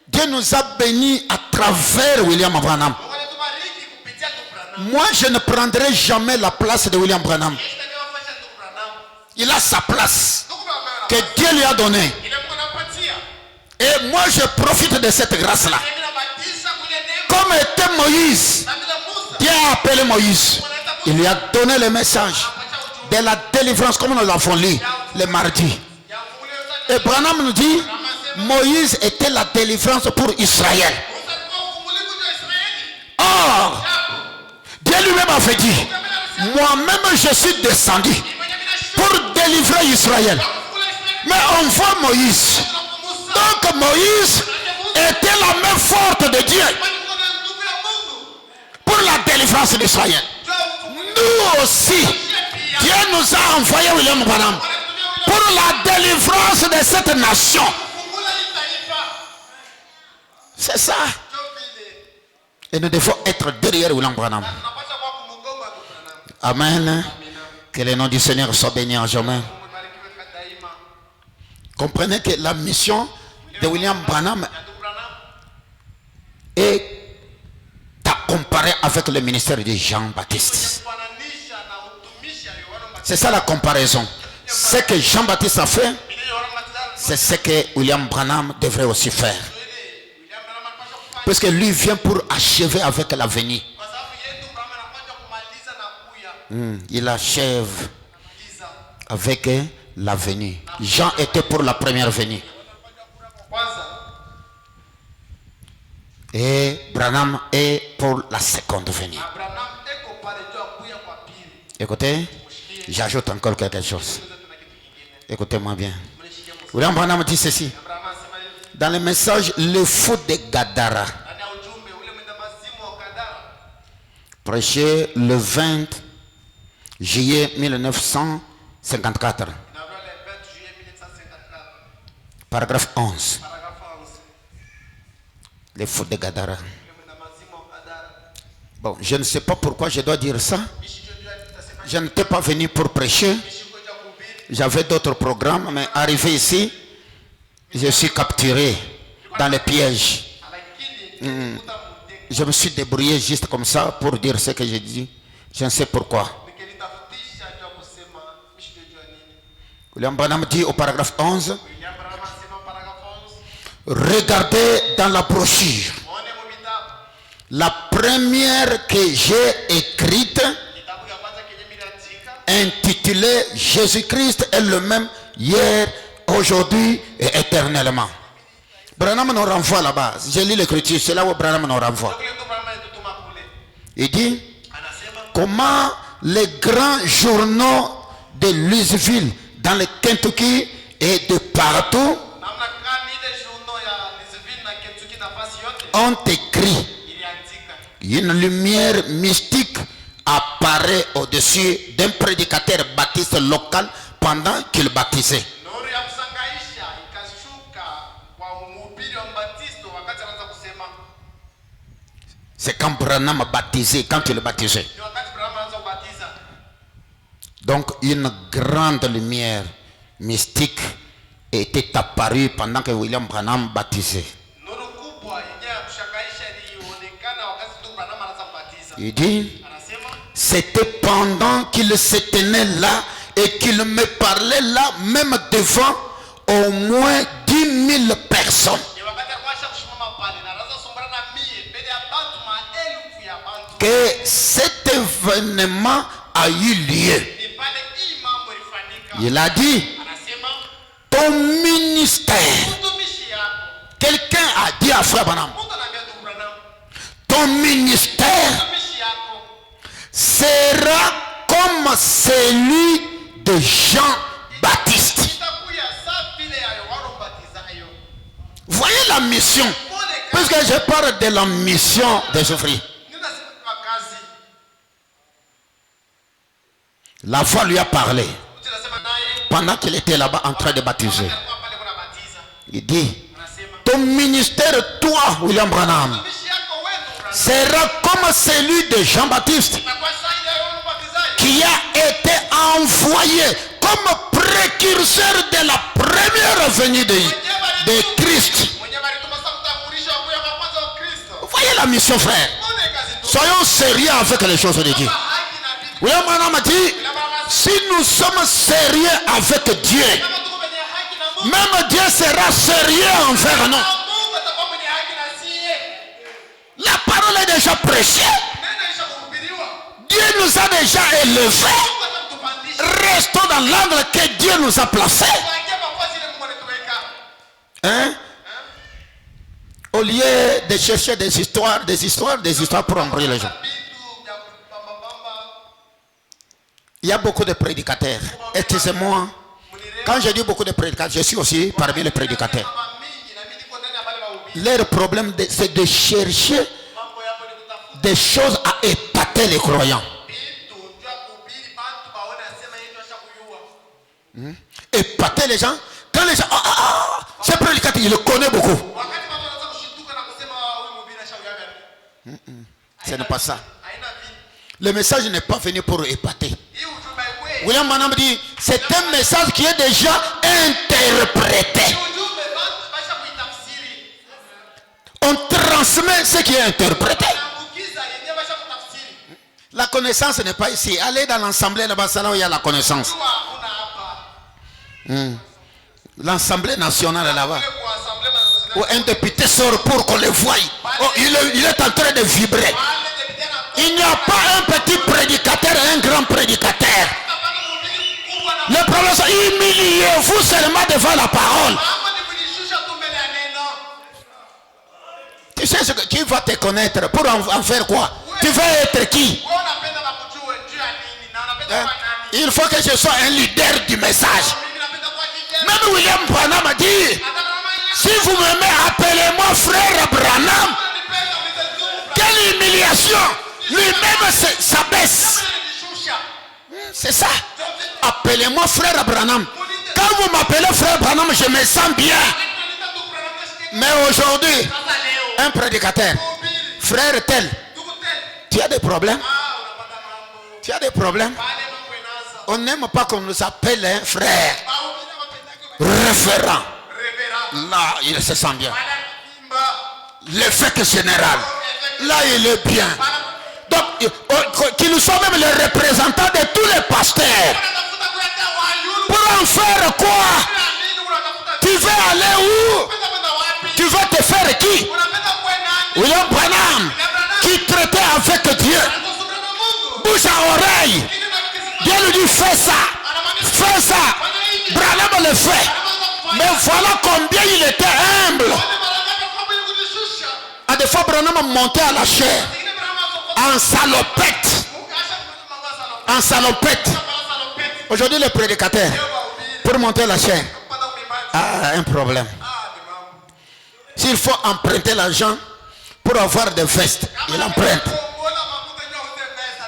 Dieu nous a bénis à travers William Branham. Moi, je ne prendrai jamais la place de William Branham. Il a sa place que Dieu lui a donnée. Et moi, je profite de cette grâce-là. Comme était Moïse, Dieu a appelé Moïse. Il lui a donné le message de la délivrance, comme nous l'avons lu le mardi. Et Branham nous dit, Moïse était la délivrance pour Israël. Or, Dieu lui-même avait dit, moi-même je suis descendu pour délivrer Israël. Mais on voit Moïse. Donc Moïse était la main forte de Dieu pour la délivrance d'Israël. Nous aussi, Dieu nous a envoyé William Branham pour la délivrance de cette nation. C'est ça. Et nous devons être derrière William Branham. Amen. Que le nom du Seigneur soit béni en jamais. Comprenez que la mission de William Branham est à comparer avec le ministère de Jean-Baptiste. C'est ça la comparaison. Ce que Jean-Baptiste a fait, c'est ce que William Branham devrait aussi faire. Parce que lui vient pour achever avec la venue. Il achève avec la venue. Jean était pour la première venue. Et Branham est pour la seconde venue. Écoutez, j'ajoute encore quelque chose. Écoutez-moi bien. William Branham dit ceci. Dans le message, le fou de Gadara, prêché le 20 juillet 1954. Paragraphe 11. Les fous de Gadara. Bon, je ne sais pas pourquoi je dois dire ça. Je n'étais pas venu pour prêcher. J'avais d'autres programmes, mais arrivé ici, je suis capturé dans le piège. Je me suis débrouillé juste comme ça pour dire ce que j'ai dit. Je ne sais pourquoi. William Branham dit au paragraphe 11, Regardez dans la brochure. La première que j'ai écrite, intitulée Jésus-Christ est le même hier, aujourd'hui et éternellement. Branham nous renvoie là-bas. J'ai lu l'écriture, c'est là où Branham nous renvoie. Il dit comment les grands journaux de Louisville, dans le Kentucky et de partout, ont écrit. Une lumière mystique apparaît au-dessus d'un prédicateur baptiste local pendant qu'il baptisait. C'est quand Branham a baptisé, quand il baptisait. Donc une grande lumière mystique était apparue pendant que William Branham baptisait. Il dit, c'était pendant qu'il se tenait là et qu'il me parlait là, même devant au moins 10 000 personnes, que cet événement a eu lieu. Il a dit, ton ministère, quelqu'un a dit à Frère Branham, ton ministère sera comme celui de Jean-Baptiste. Voyez la mission. Puisque je parle de la mission de Jésus. La foi lui a parlé pendant qu'il était là-bas en train de baptiser. Il dit, ton ministère, toi, William Branham, sera comme celui de Jean-Baptiste, qui a été envoyé comme précurseur de la première venue de Christ. Vous voyez la mission, frère. Soyons sérieux avec les choses de Dieu. William Branham a dit, si nous sommes sérieux avec Dieu, même Dieu sera sérieux envers nous. La parole est déjà prêchée. Dieu nous a déjà élevés. Restons dans l'angle que Dieu nous a placé. Hein? Au lieu de chercher des histoires pour embrouiller les gens. Il y a beaucoup de prédicateurs. Excusez-moi. Quand je dis beaucoup de prédicateurs, je suis aussi parmi les prédicateurs. Leur problème, c'est de chercher des choses à épater les croyants. Épater les gens. Quand les gens, ce prédicateur, il le connaît beaucoup. Ce n'est pas ça. Le message n'est pas venu pour épater. William Branham dit, c'est un message qui est déjà interprété. On transmet ce qui est interprété. La connaissance n'est pas ici. Allez dans l'assemblée là-bas, là où il y a la connaissance. L'assemblée nationale là-bas. Où un député sort pour qu'on le voie. Oh, il est en train de vibrer. Il n'y a pas un petit prédicateur et un grand prédicateur. Le problème c'est humiliez-vous seulement devant la parole. Tu sais ce que, qui va te connaître pour en faire quoi? Tu veux être qui? Il faut que je sois un leader du message. Même William Branham a dit, si vous m'aimez, appelez-moi frère Branham. Quelle humiliation! Lui-même s'abaisse. C'est ça. Appelez-moi frère Branham. Quand vous m'appelez frère Branham, je me sens bien. Mais aujourd'hui, un prédicateur, frère tel, tu as des problèmes? Tu as des problèmes? On n'aime pas qu'on nous appelle un frère. Référent. Là, il se sent bien. L'évêque général. Là, il est bien. Donc, qui nous sont même les représentants de tous les pasteurs. Pour en faire quoi? Tu veux aller où? Tu veux te faire qui? William Branham, qui traitait avec Dieu, bouche à oreille. Dieu lui dit fais ça, fais ça. Branham le fait. Mais voilà combien il était humble. À des fois, Branham montait à la chair en salopette. En salopette. Aujourd'hui, les prédicateurs, pour monter à la chair, un problème. S'il faut emprunter l'argent pour avoir des vestes, il emprunte.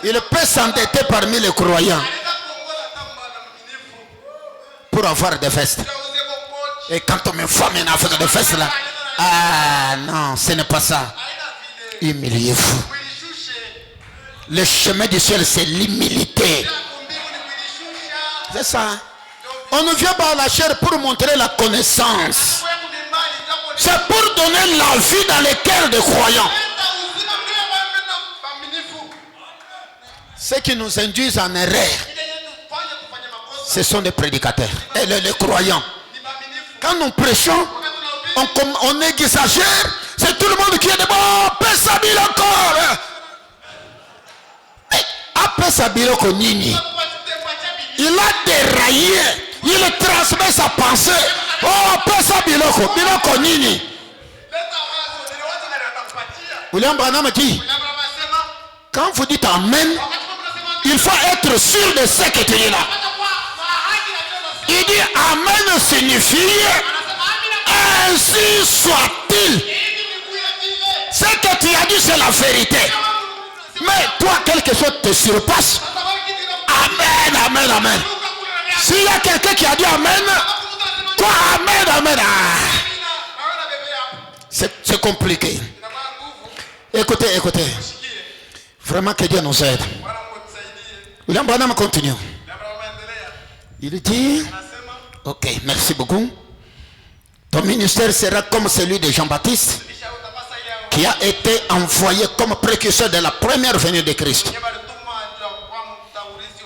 Il peut s'endetter parmi les croyants pour avoir des vestes. Et quand on me voit maintenant avec des vestes là, ah non, ce n'est pas ça. Humiliez-vous. Le chemin du ciel, c'est l'humilité. C'est ça. On ne vient pas à la chair pour montrer la connaissance. C'est pour donner la vie dans les cœurs des croyants. Ceux qui nous induisent en erreur, ce sont des prédicateurs et les croyants. Quand nous prêchons, on exagère. C'est tout le monde qui est de bon. Pesabil encore. Pesabil Konini. Il a déraillé. Il transmet sa pensée. Oh, Pesabil Konini. William Branham dit, quand vous dites Amen, il faut être sûr de ce que tu dis là. Il dit Amen signifie ainsi soit-il. Ce que tu as dit, c'est la vérité. Mais toi, quelque chose te surpasse. Amen, amen, amen. S'il y a quelqu'un qui a dit Amen, toi, Amen, Amen. C'est compliqué. Écoutez, écoutez. Vraiment que Dieu nous aide. William Branham continue. Il dit, ok, merci beaucoup. Ton ministère sera comme celui de Jean-Baptiste, qui a été envoyé comme précurseur de la première venue de Christ.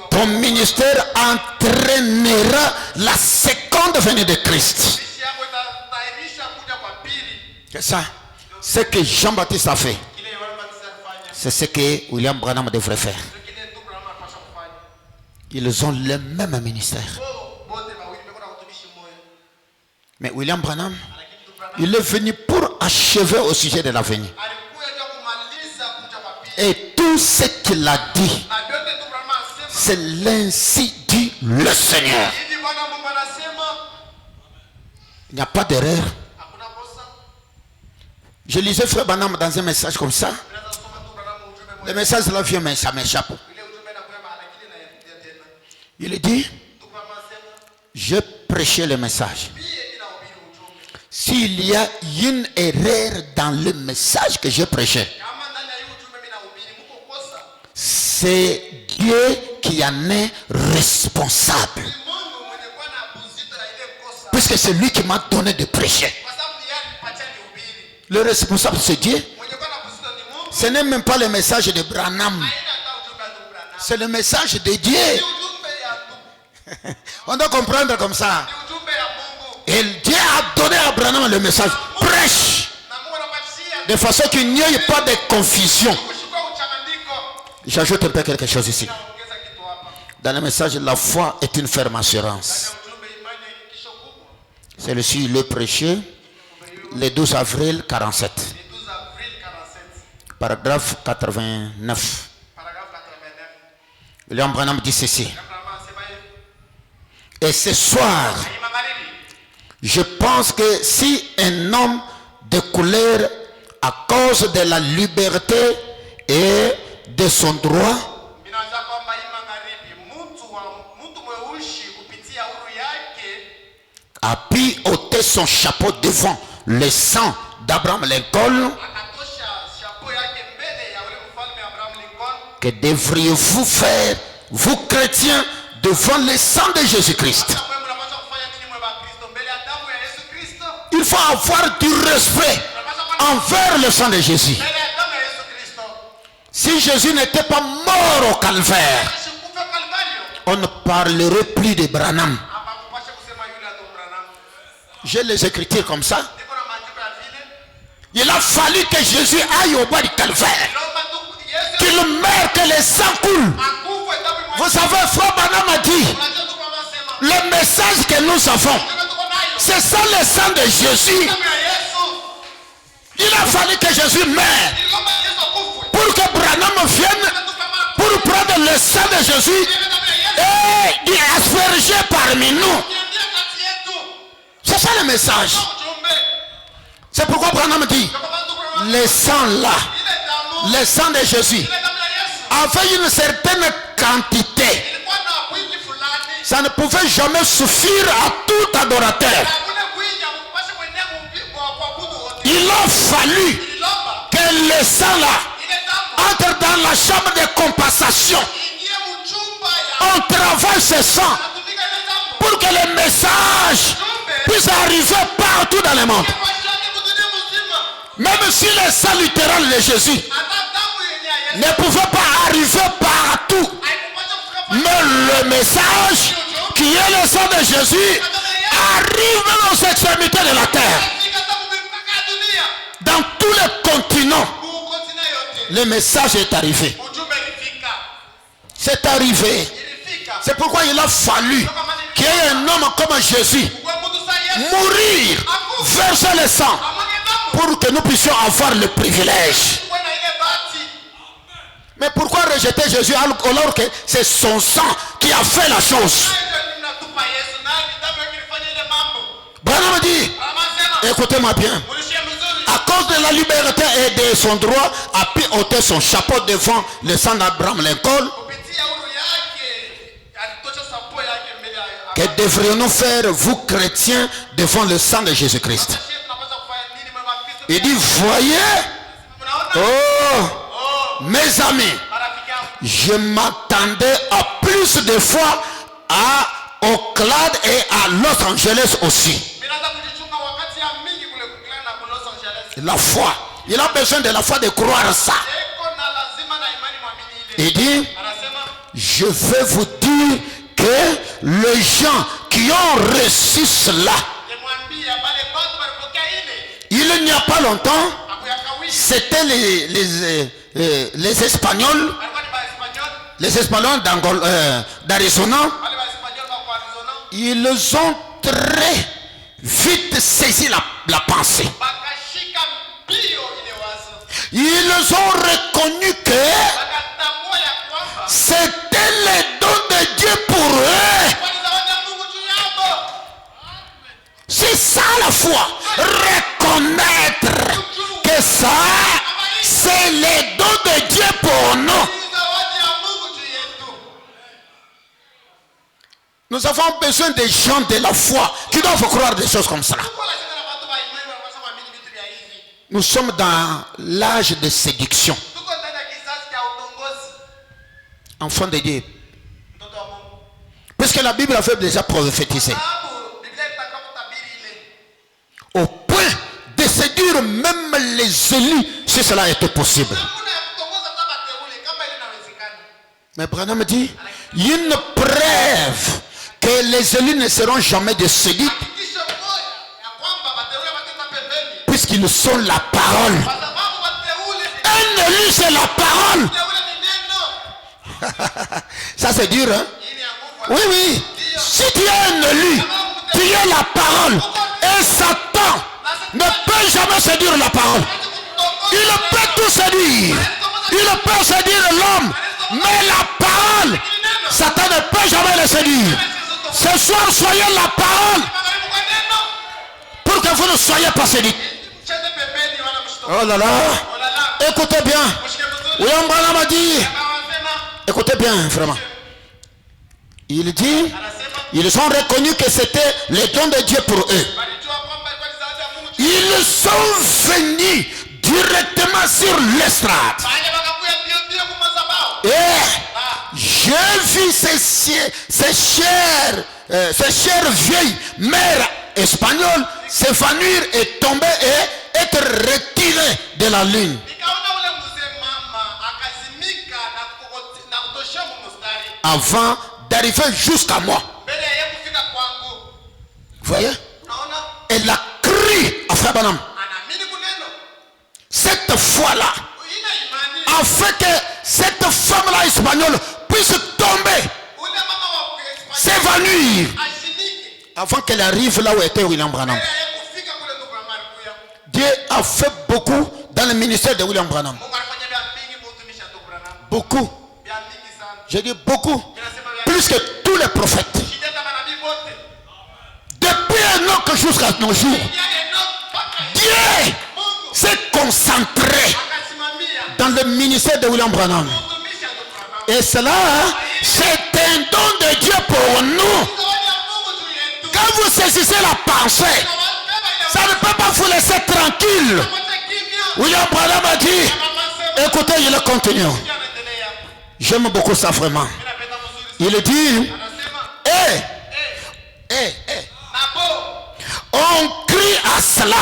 Ton ministère entraînera la seconde venue de Christ. C'est ça. Ce que Jean-Baptiste a fait, c'est ce que William Branham devrait faire. Ils ont le même ministère. Mais William Branham, il est venu pour achever au sujet de la venue. Et tout ce qu'il a dit, c'est l'ainsi dit le Seigneur. Il n'y a pas d'erreur. Je lisais Frère Branham dans un message comme ça. Le message là vient, mais ça m'échappe. Il dit, je prêchais le message. S'il y a une erreur dans le message que je prêchais, c'est Dieu qui en est responsable. Puisque c'est lui qui m'a donné de prêcher. Le responsable, c'est Dieu. Ce n'est même pas le message de Branham. C'est le message de Dieu. On doit comprendre comme ça. Et Dieu a donné à Branham le message. Prêche. De façon qu'il n'y ait pas de confusion. J'ajoute un peu quelque chose ici. Dans le message, la foi est une ferme assurance. Celui-ci, le prêché le 12 avril 47. Paragraphe 89. William Branham dit ceci. Et ce soir, je pense que si un homme de couleur, à cause de la liberté et de son droit, a pu ôter son chapeau devant le sang d'Abraham Lincoln, que devriez-vous faire, vous chrétiens, devant le sang de Jésus-Christ? Il faut avoir du respect envers le sang de Jésus. Si Jésus n'était pas mort au calvaire, on ne parlerait plus de Branham. J'ai les écritures comme ça. Il a fallu que Jésus aille au bois du calvaire. Qu'il meure, que les sangs coulent. Vous savez, Frère Branham a dit, le message que nous avons, c'est ça le sang de Jésus. Il a fallu que Jésus meure pour que Branham vienne pour prendre le sang de Jésus et l'y asperger parmi nous. C'est ça le message. C'est pourquoi Branham dit, le sang là, le sang de Jésus, avait une certaine quantité. Ça ne pouvait jamais suffire à tout adorateur. Il a fallu que le sang là entre dans la chambre de compensation. On travaille ce sang pour que le message puisse arriver partout dans le monde. Même si le sang littéral de Jésus ne pouvait pas arriver partout, mais le message qui est le sang de Jésus arrive même aux extrémités de la terre. Dans tous les continents, le message est arrivé. C'est arrivé. C'est pourquoi il a fallu qu'il y ait un homme comme Jésus mourir, verser le sang, pour que nous puissions avoir le privilège. Mais pourquoi rejeter Jésus alors que c'est son sang qui a fait la chose? Branham dit, écoutez-moi bien, à cause de la liberté et de son droit, a pu ôter son chapeau devant le sang d'Abraham Lincoln. Que devrions-nous faire, vous chrétiens, devant le sang de Jésus-Christ? Il dit, voyez, oh, mes amis, je m'attendais à plus de fois à Oakland et à Los Angeles aussi. La foi. Il a besoin de la foi de croire ça. Il dit, je vais vous dire que les gens qui ont reçu cela, il n'y a pas longtemps, c'était les Espagnols, d'Arizona. Ils ont très vite saisi la pensée. Ils ont reconnu que c'était le don de Dieu pour eux. C'est ça la foi. Reconnaître que ça, c'est le don de Dieu pour nous. Nous avons besoin des gens de la foi qui doivent croire des choses comme ça. Nous sommes dans l'âge de séduction. Enfant de Dieu. Puisque la Bible avait déjà prophétisé. Au point de séduire même les élus, si cela était possible. Mais Branham dit, une preuve que les élus ne seront jamais de séduits, puisqu'ils sont la parole. Un élu, c'est la parole. Ça c'est dur, hein? Oui, oui. Si tu es un élu, tu es la parole. Et Satan ne peut jamais séduire la parole. Il peut tout séduire. Il peut séduire l'homme. Mais la parole, Satan ne peut jamais le séduire. Ce soir, soyez la parole pour que vous ne soyez pas séduits. Oh là là. Écoutez bien. William Branham a dit. Écoutez bien, vraiment. Il dit, ils ont reconnu que c'était le don de Dieu pour eux. Ils sont venus directement sur l'estrade. Et j'ai vu ces chères vieilles mères espagnoles s'évanouir et tomber et être retirées de la ligne. Avant d'arriver jusqu'à moi. Vous voyez? Elle a crié à Frère Branham. cette foi-là, afin que cette femme-là espagnole puisse tomber, s'évanouir, avant qu'elle arrive là où était William Branham. Dieu a fait beaucoup dans le ministère de William Branham. Beaucoup. J'ai dit beaucoup. Plus que tous les prophètes. Depuis Enoch jusqu'à nos jours, Dieu s'est concentré dans le ministère de William Branham. Et cela, c'est un don de Dieu pour nous. Quand vous saisissez la pensée, ça ne peut pas vous laisser tranquille. William Branham a dit, écoutez, il continue. J'aime beaucoup ça vraiment. Il dit, on crie à cela.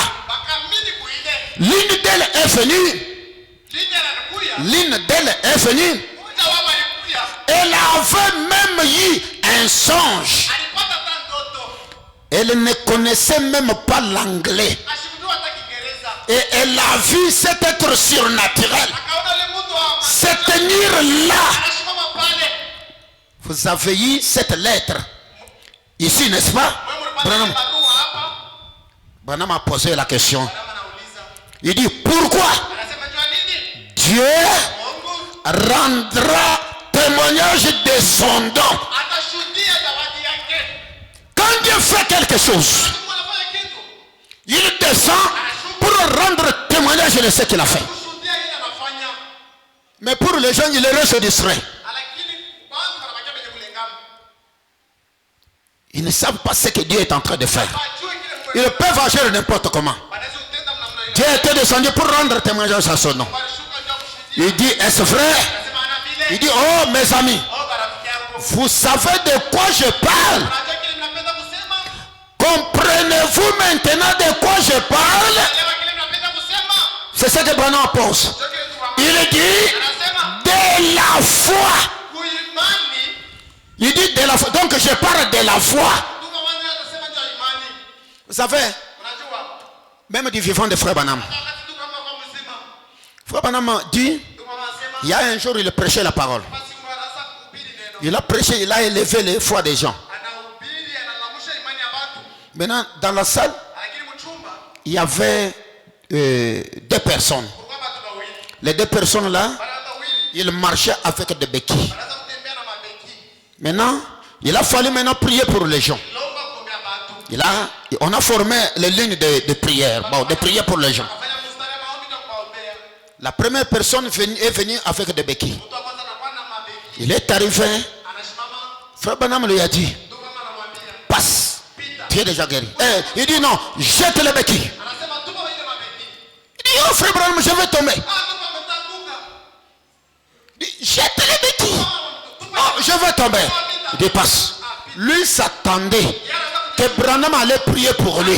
L'une d'elles est venue. L'une d'elles est venue. Elle avait même eu un songe. Elle ne connaissait même pas l'anglais. Et elle a vu cet être surnaturel se tenir là. Vous avez eu cette lettre ici, n'est-ce pas? Branham a posé la question. Il dit, pourquoi Dieu rendra témoignage de son don? Quand Dieu fait quelque chose, il descend pour rendre témoignage de ce qu'il a fait. Mais pour les gens, il est distrait. Ils ne savent pas ce que Dieu est en train de faire. Ils peuvent agir n'importe comment. Dieu était descendu pour rendre témoignage à son nom. Il dit, est-ce vrai? Il dit, oh mes amis, vous savez de quoi je parle? Comprenez-vous maintenant de quoi je parle? C'est ce que Branham pose. Il dit, de la foi. Il dit de la foi. Donc je parle de la foi. Vous savez, même du vivant de Frère Branham. Frère Branham dit, il y a un jour il prêchait la parole. Il a prêché, il a élevé les foi des gens. Maintenant, dans la salle, il y avait deux personnes. Les deux personnes là, ils marchaient avec des béquilles. Maintenant, il a fallu maintenant prier pour les gens. On a formé les lignes de prière. Bon, de prière pour les gens. La première personne est venue avec des béquilles. Il est arrivé. Frère Branham lui a dit, passe. Tu es déjà guéri. Il dit non, jette les béquilles. Il dit, oh frère Branham, je vais tomber. Il dit, jette les béquilles. Oh, je vais tomber. Il dit, passe. Lui s'attendait que Branham allait prier pour lui.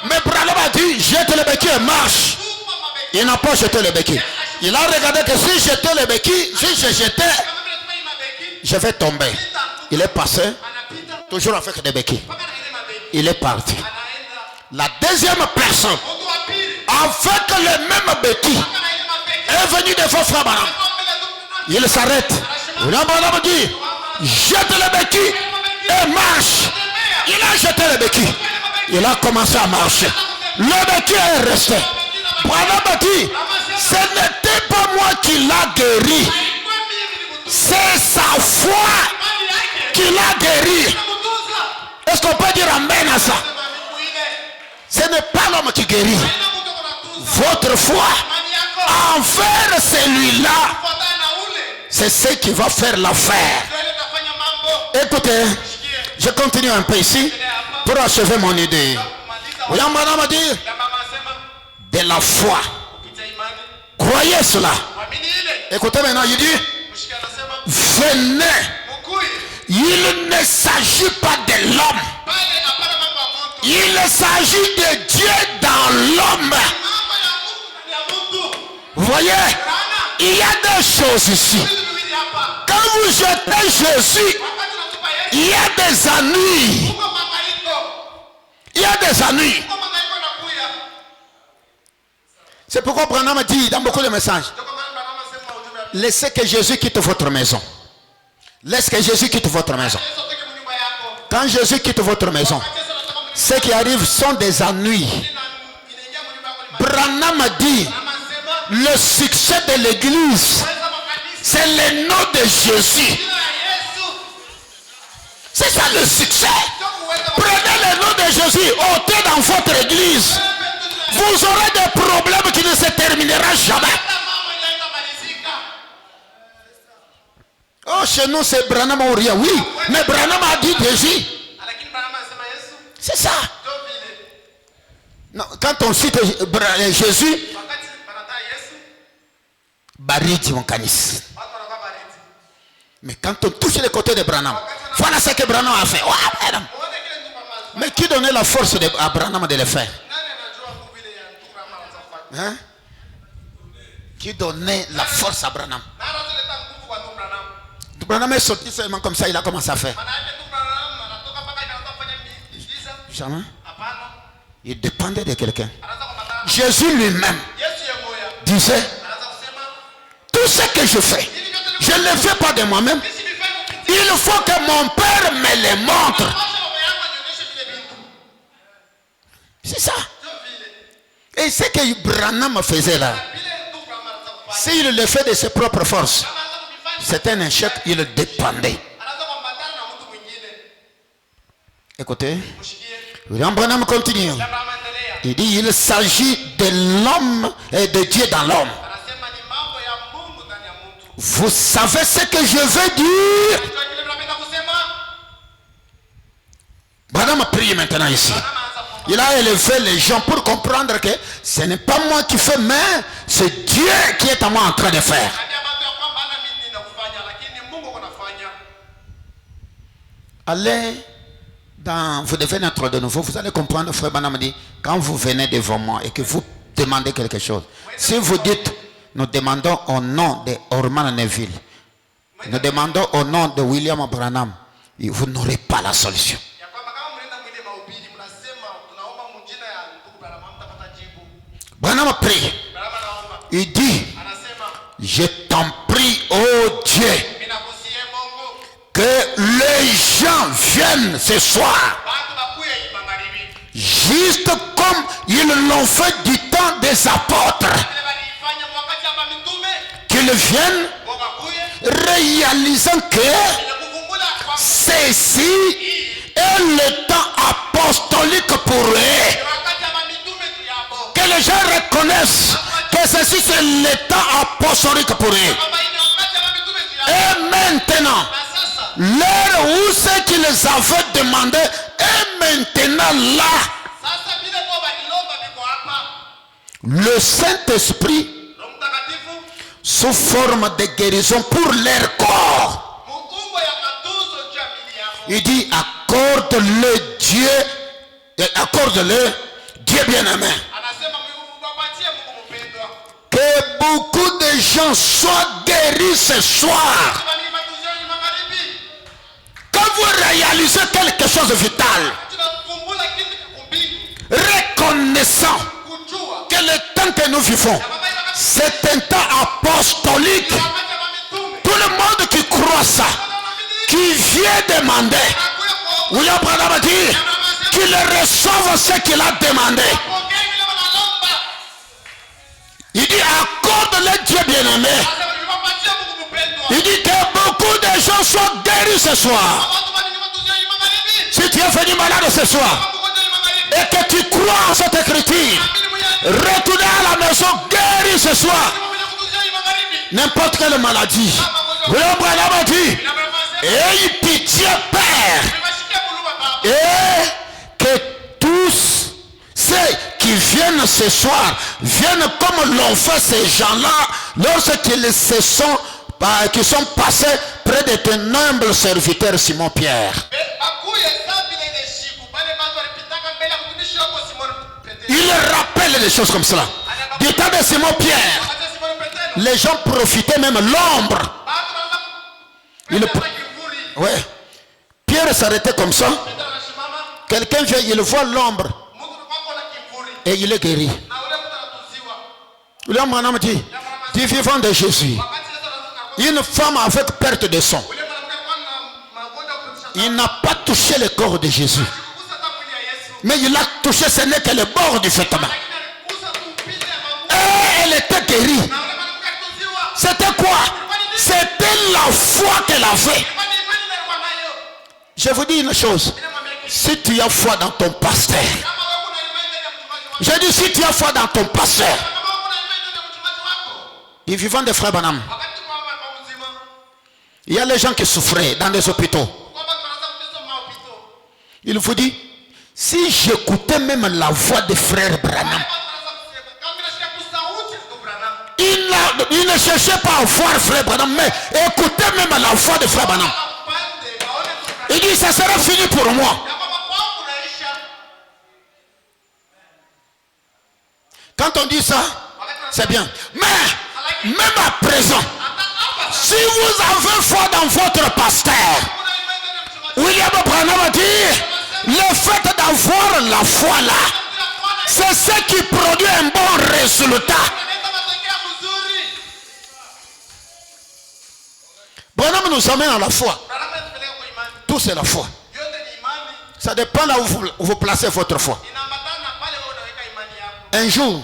Mais Branham a dit, jette les béquilles et marche. Il n'a pas jeté les béquilles. Il a regardé que si j'étais les béquilles, si je jetais, je vais tomber. Il est passé, toujours avec des béquilles. Il est parti. La deuxième personne, avec les mêmes béquilles, est venue devant Frère Branham. Il s'arrête. Frère Branham dit, jette les béquilles et marche. Il a jeté les béquilles. Il a commencé à marcher. Le béquille est resté. Branham a dit, ce n'était pas moi qui l'a guéri. C'est sa foi qui l'a guéri. Est-ce qu'on peut dire amen à ça? Ce n'est pas l'homme qui guérit. Votre foi envers celui-là, c'est ce qui va faire l'affaire. Écoutez, je continue un peu ici pour achever mon idée. William Branham a dit, de la foi. Croyez cela. Écoutez maintenant, il dit, venez. Il ne s'agit pas de l'homme. Il s'agit de Dieu dans l'homme. Vous voyez, il y a des choses ici. Quand vous jetez Jésus, il y a des ennuis. Il y a des ennuis. C'est pourquoi Branham dit dans beaucoup de messages, laissez que Jésus quitte votre maison. Laissez que Jésus quitte votre maison. Quand Jésus quitte votre maison, ce qui arrive sont des ennuis. Branham a dit, le succès de l'église, c'est le nom de Jésus. C'est ça le succès. Prenez le nom de Jésus, ôtez dans votre église. Vous aurez des problèmes qui ne se termineront jamais. Oh, chez nous, c'est Branham ou rien. Oui, mais Branham a dit Jésus. C'est ça. Non, quand on cite Jésus, Baridi mon canis. Mais quand on touche les côtés de Branham, voilà ce que Branham a fait. Mais qui donnait la force à Branham de le faire? Hein? Qui donnait la force à Branham? Branham est sorti seulement comme ça, il a commencé à faire. Jamais. Il dépendait de quelqu'un. Jésus lui-même disait, tout ce que je fais, je ne le fais pas de moi-même. Il faut que mon Père me le montre. C'est ça. Et ce que Branham faisait là, s'il le fait de ses propres forces, c'est un échec, il dépendait. Écoutez, William Branham continue. Il dit, il s'agit de l'homme et de Dieu dans l'homme. Vous savez ce que je veux dire? Branham a prié maintenant ici. Il a élevé les gens pour comprendre que ce n'est pas moi qui fais, mais c'est Dieu qui est à moi en train de faire. Allez dans, vous devez naître de nouveau, vous allez comprendre, frère Branham dit, quand vous venez devant moi et que vous demandez quelque chose, si vous dites, nous demandons au nom de Orman Neville, nous demandons au nom de William Branham, vous n'aurez pas la solution. Branham a prié. Il dit, je t'en prie, oh Dieu, que les gens viennent ce soir, juste comme ils l'ont fait du temps des apôtres, qu'ils viennent réalisant que ceci est le temps apostolique pour eux. Que les gens reconnaissent que ceci c'est le temps apostolique pour eux. Et maintenant, l'heure où ce qu'ils avaient demandé est maintenant là. Le Saint-Esprit, sous forme de guérison pour leur corps, il dit, accorde-le Dieu, accorde-le Dieu bien-aimé. Que beaucoup de gens soient guéris ce soir. Quand vous réalisez quelque chose de vital, reconnaissant que le temps que nous vivons, c'est un temps apostolique. Tout le monde qui croit ça, qui vient demander, William Branham a dit qu'il reçoive ce qu'il a demandé. Il dit, accorde-le Dieu bien-aimé. Il dit que beaucoup de gens sont guéris ce soir. Si tu es venu malade ce soir et que tu crois en cette écriture, retournez à la maison guéri ce soir. N'importe quelle maladie. William Branham a dit, aie pitié Père, et que tous ceux qui viennent ce soir viennent comme l'ont fait ces gens-là lorsqu'ils se sont qui sont passés près de ton humble serviteur Simon Pierre. Il rappelle des choses comme cela. Du temps de Simon Pierre, les gens profitaient même l'ombre. Ouais. Pierre s'arrêtait comme ça. Quelqu'un vient, il voit l'ombre et il est guéri. William Branham dit, du vivant de Jésus, une femme avec perte de sang, il n'a pas touché le corps de Jésus, mais il a touché, ce n'est que le bord du vêtement. Et elle était guérie. C'était quoi? C'était la foi qu'elle avait. Je vous dis une chose. Si tu as foi dans ton pasteur, j'ai dit si tu as foi dans ton pasteur, du vivant de frère Branham, il y a les gens qui souffraient dans les hôpitaux. Il vous dit, si j'écoutais même la voix de frère Branham, il ne cherchait pas à voir frère Branham, mais écoutez même la voix de frère Branham. Il dit, ça sera fini pour moi. Quand on dit ça, c'est bien. Mais, même à présent, si vous avez foi dans votre pasteur, William Branham a dit, le fait d'avoir la foi là, c'est ce qui produit un bon résultat. Branham nous amène à la foi. Tout c'est la foi. Ça dépend là où vous placez votre foi. Un jour,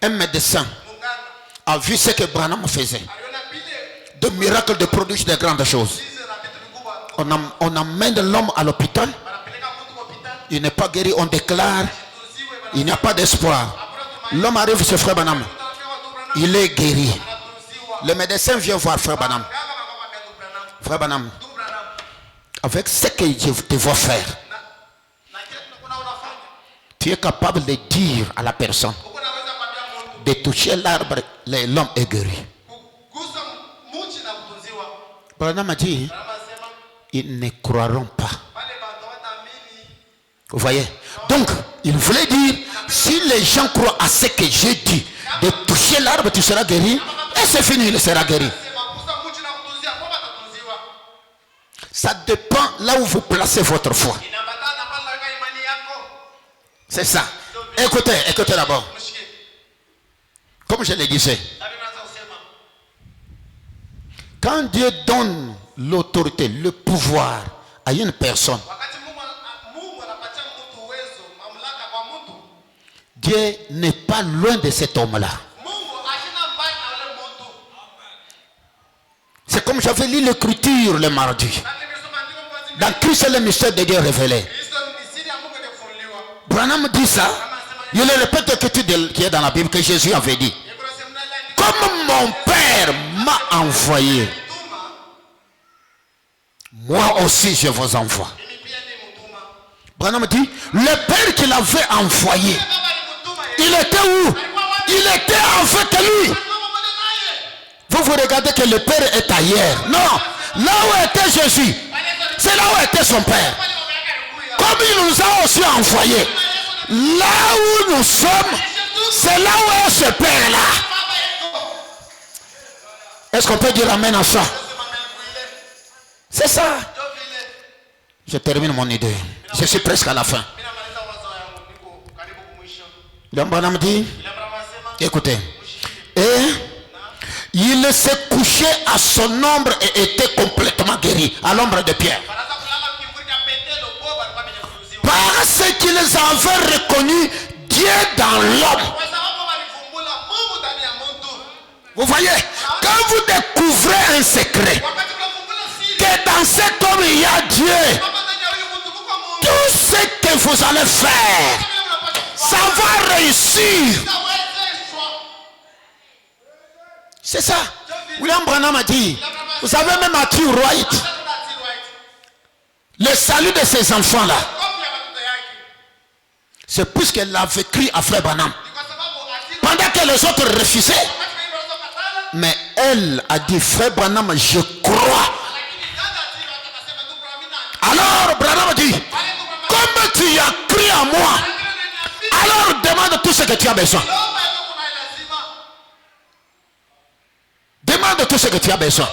un médecin a vu ce que Branham faisait. De miracles, de produire de grandes choses. On amène l'homme à l'hôpital. Il n'est pas guéri. On déclare. Il n'y a pas d'espoir. L'homme arrive chez frère Branham. Il est guéri. Le médecin vient voir frère Branham. Frère Branham, avec ce que je te vois faire, tu es capable de dire à la personne de toucher l'arbre, l'homme est guéri. Branham a dit, ils ne croiront pas. Vous voyez? Donc, il voulait dire, si les gens croient à ce que j'ai dit, de toucher l'arbre, tu seras guéri, et c'est fini, il sera guéri. Ça dépend là où vous placez votre foi. C'est ça. Écoutez d'abord. Comme je le disais, quand Dieu donne l'autorité, le pouvoir à une personne, Dieu n'est pas loin de cet homme-là. C'est comme j'avais lu l'écriture le mardi. Dans Christ est le mystère de Dieu révélé. Branham dit ça. Il le répète l'écriture qui est dans la Bible que Jésus avait dit. Comme mon Père m'a envoyé, moi aussi je vous envoie. Branham dit, le Père qu'il avait envoyé, il était où? Il était avec lui. Vous regardez que le Père est ailleurs. Non, là où était Jésus, c'est là où était son Père. Comme il nous a aussi envoyés, là où nous sommes, c'est là où est ce Père-là. Est-ce qu'on peut dire amen à ça? C'est ça. Je termine mon idée. Je suis presque à la fin. Branham dit, écoutez, et il s'est couché à son ombre et était complètement guéri, à l'ombre de Pierre. Parce qu'ils avaient reconnu Dieu dans l'homme. Vous voyez, quand vous découvrez un secret, que dans cet homme il y a Dieu, tout ce que vous allez faire, ça va réussir. C'est ça. William Branham a dit, vous savez même à T. Wright, le salut de ces enfants-là, c'est puisqu'elle l'avait écrit à frère Branham. Pendant que les autres refusaient. Mais elle a dit, frère Branham, je crois. Alors Branham a dit, comme tu as cru à moi, alors demande tout ce que tu as besoin. Demande tout ce que tu as besoin.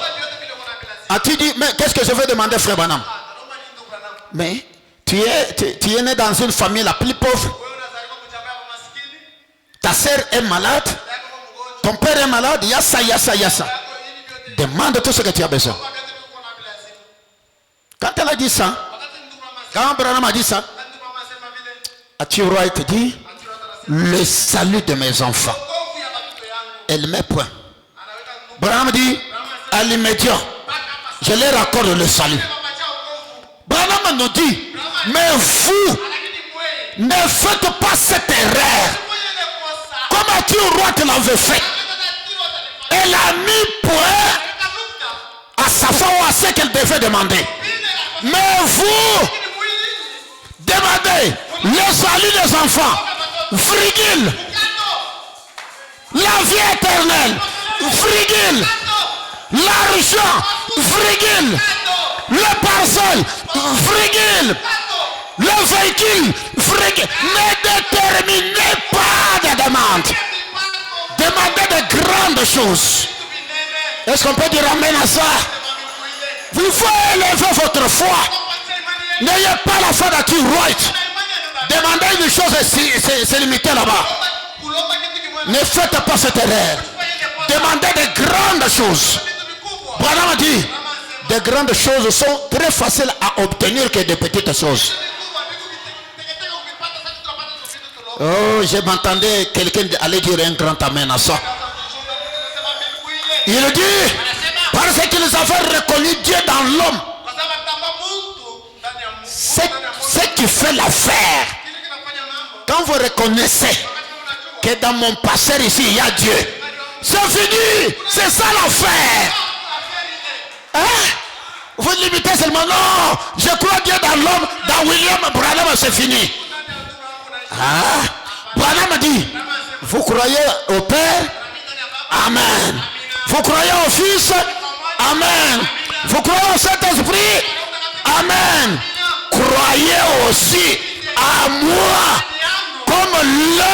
As-tu dit, mais qu'est-ce que je vais demander, frère Branham? Mais tu es né dans une famille la plus pauvre. Ta sœur est malade. ton père est malade, il y a ça, il y a ça, il y a ça. Demande tout ce que tu as besoin. Quand elle a dit ça, quand Branham a dit ça, Atiroy te dit, le salut de mes enfants. Elle met point. Branham dit, à l'immédiat, je leur accorde le salut. Branham nous dit, mais vous, ne faites pas cette erreur. Comme Atiroy te l'avait fait. Elle a mis point à sa femme ou à ce qu'elle devait demander. Mais vous, demandez le salut des enfants, virgule, la vie éternelle, virgule, l'argent, virgule, le parcelle, virgule, le véhicule, virgule. Ne déterminez pas de demande. Demandez de grandes choses. Est-ce qu'on peut dire amen à ça? Il faut élever votre foi. N'ayez pas la foi d'Atiroy. Demandez une chose et c'est limité là-bas. Ne faites pas cette erreur. Demandez de grandes choses. Branham a dit, de grandes choses sont très faciles à obtenir que de petites choses. Oh, je m'entendais quelqu'un aller dire un grand amen à ça. Il dit, parce qu'ils avaient reconnu Dieu dans l'homme. C'est qui fait l'affaire. Quand vous reconnaissez que dans mon passé ici, il y a Dieu. C'est fini. C'est ça l'affaire. Hein? Vous limitez seulement, non. Je crois Dieu dans l'homme. Dans William Branham, c'est fini. Ah, Branham dit, vous croyez au Père? Amen. Vous croyez au Fils? Amen. Vous croyez au Saint-Esprit? Amen. Croyez aussi à moi comme le...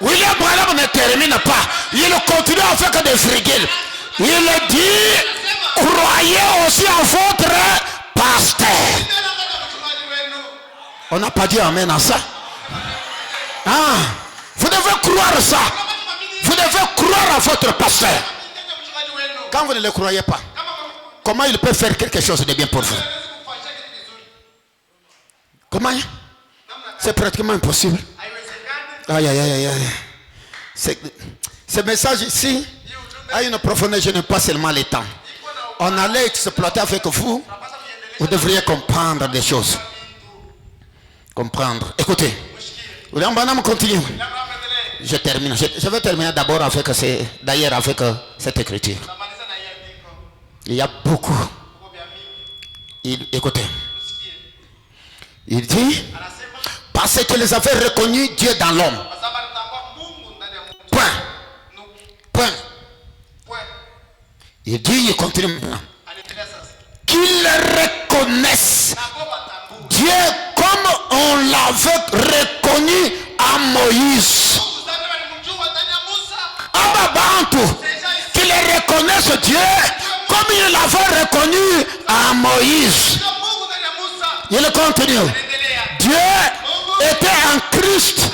William Branham ne termine pas. Il continue à faire que des virgules. Il dit, croyez aussi à votre pasteur. On n'a pas dit amen à ça. Ah, vous devez croire ça. Vous devez croire à votre pasteur. Quand vous ne le croyez pas, comment il peut faire quelque chose de bien pour vous? Comment? C'est pratiquement impossible. Aïe, aïe, aïe, aïe. Ce message ici a une profondeur. Je n'ai pas seulement le temps. On allait exploiter avec vous. Vous devriez comprendre des choses. Comprendre. Écoutez. William Branham continue. Je termine. Je vais terminer d'abord avec cette écriture. Il y a beaucoup. Écoutez. Il dit, parce qu'ils avaient reconnu Dieu dans l'homme. Point. Point. Il dit, il continue maintenant. Qu'ils reconnaissent Dieu comme on l'avait reconnu à Moïse. Qu'ils reconnaissent Dieu comme il l'avait reconnu à Moïse. Il continue. Dieu était en Christ,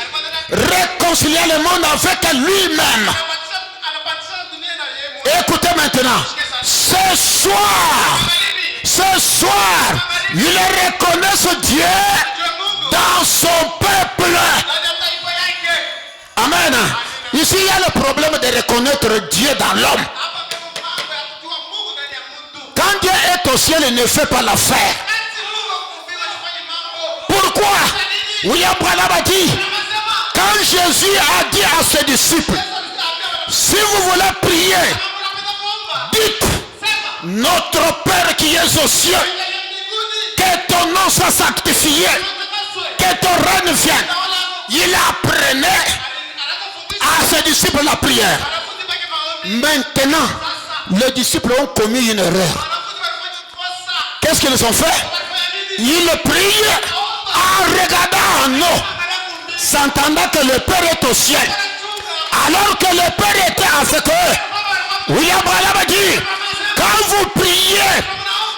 réconcilier le monde avec lui-même. Écoutez maintenant. Ce soir, ils reconnaissent Dieu dans son peuple. Amen. Ici, il y a le problème de reconnaître Dieu dans l'homme. Quand Dieu est au ciel, il ne fait pas l'affaire. Pourquoi? William Branham a dit, quand Jésus a dit à ses disciples, si vous voulez prier, dites, notre Père qui est aux cieux, que ton nom soit sanctifié, que ton règne vienne. Il apprenait à ses disciples la prière. Maintenant, les disciples ont commis une erreur. Qu'est-ce qu'ils ont fait? Ils prient en regardant en haut, s'entendant que le Père est au ciel, alors que le Père était avec eux. William Branham a dit, quand vous priez,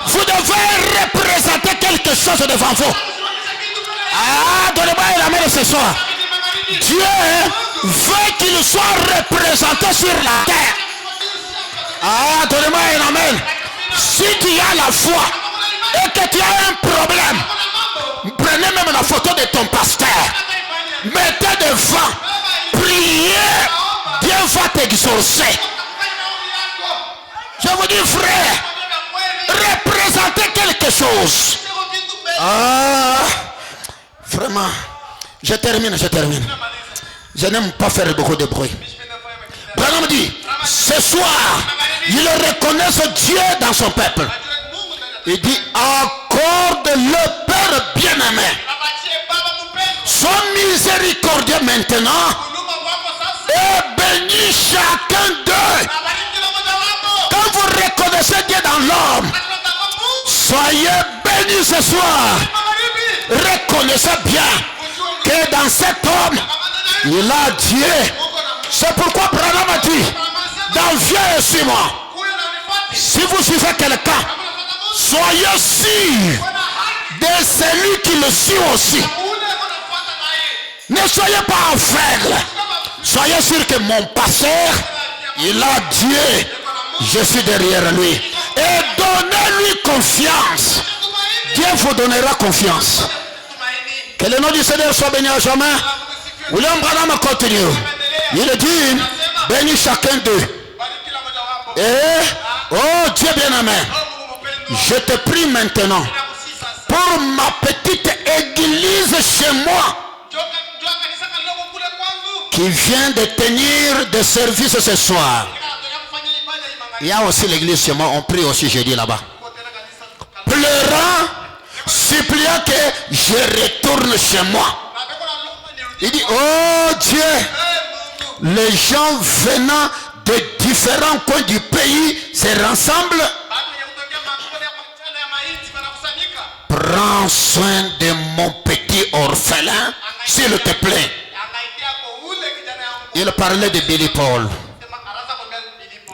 vous devez représenter quelque chose devant vous. Ah, donnez-moi la main ce soir. Dieu veut qu'il soit représenté sur la terre. Ah, donnez-moi un amen. Si tu as la foi et que tu as un problème, prenez même la photo de ton pasteur, mettez devant, priez, Dieu va t'exaucer. Je vous dis, frère, représentez quelque chose. Ah, vraiment, je termine. Je n'aime pas faire beaucoup de bruit. Branham dit, ce soir, il reconnaît Dieu dans son peuple. Il dit, accorde le Père bien-aimé. Sois miséricordieux maintenant et bénis chacun d'eux. Quand vous reconnaissez Dieu dans l'homme, soyez bénis ce soir. Reconnaissez bien que dans cet homme, il a Dieu. C'est pourquoi Branham a dit, dans Vieux et suis-moi. Si vous suivez quelqu'un, soyez sûr de celui qui le suit aussi. Ne soyez pas aveugle. Soyez sûr que mon pasteur, il a Dieu. Je suis derrière lui. Et donnez-lui confiance. Dieu vous donnera confiance. Que le nom du Seigneur soit béni à jamais. William Branham continue. Il dit, bénis chacun d'eux. Et, oh Dieu bien-aimé, je te prie maintenant pour ma petite église chez moi qui vient de tenir des services ce soir. Il y a aussi l'église chez moi, on prie aussi jeudi là-bas. Pleurant, suppliant que je retourne chez moi. Il dit, oh Dieu, les gens venant de différents coins du pays se rassemblent. Prends soin de mon petit orphelin, s'il te plaît. Il parlait de Billy Paul.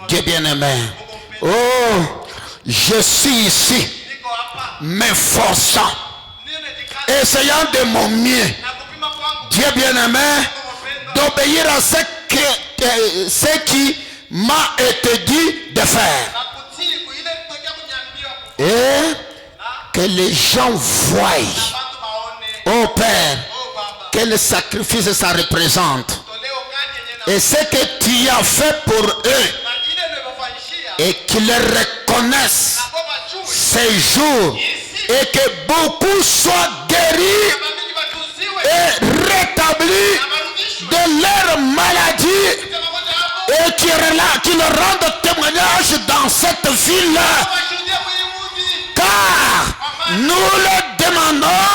Dieu bien-aimé. Oh, je suis ici, m'efforçant, essayant de mon mieux. Dieu bien-aimé, d'obéir à ce qui m'a été dit de faire. Et que les gens voient, oh Père, quel sacrifice ça représente. Et ce que tu as fait pour eux. Et qu'ils reconnaissent ces jours. Et que beaucoup soient guéris et rétablis de leur maladie. Et qu'ils rendent témoignage dans cette ville. Car nous le demandons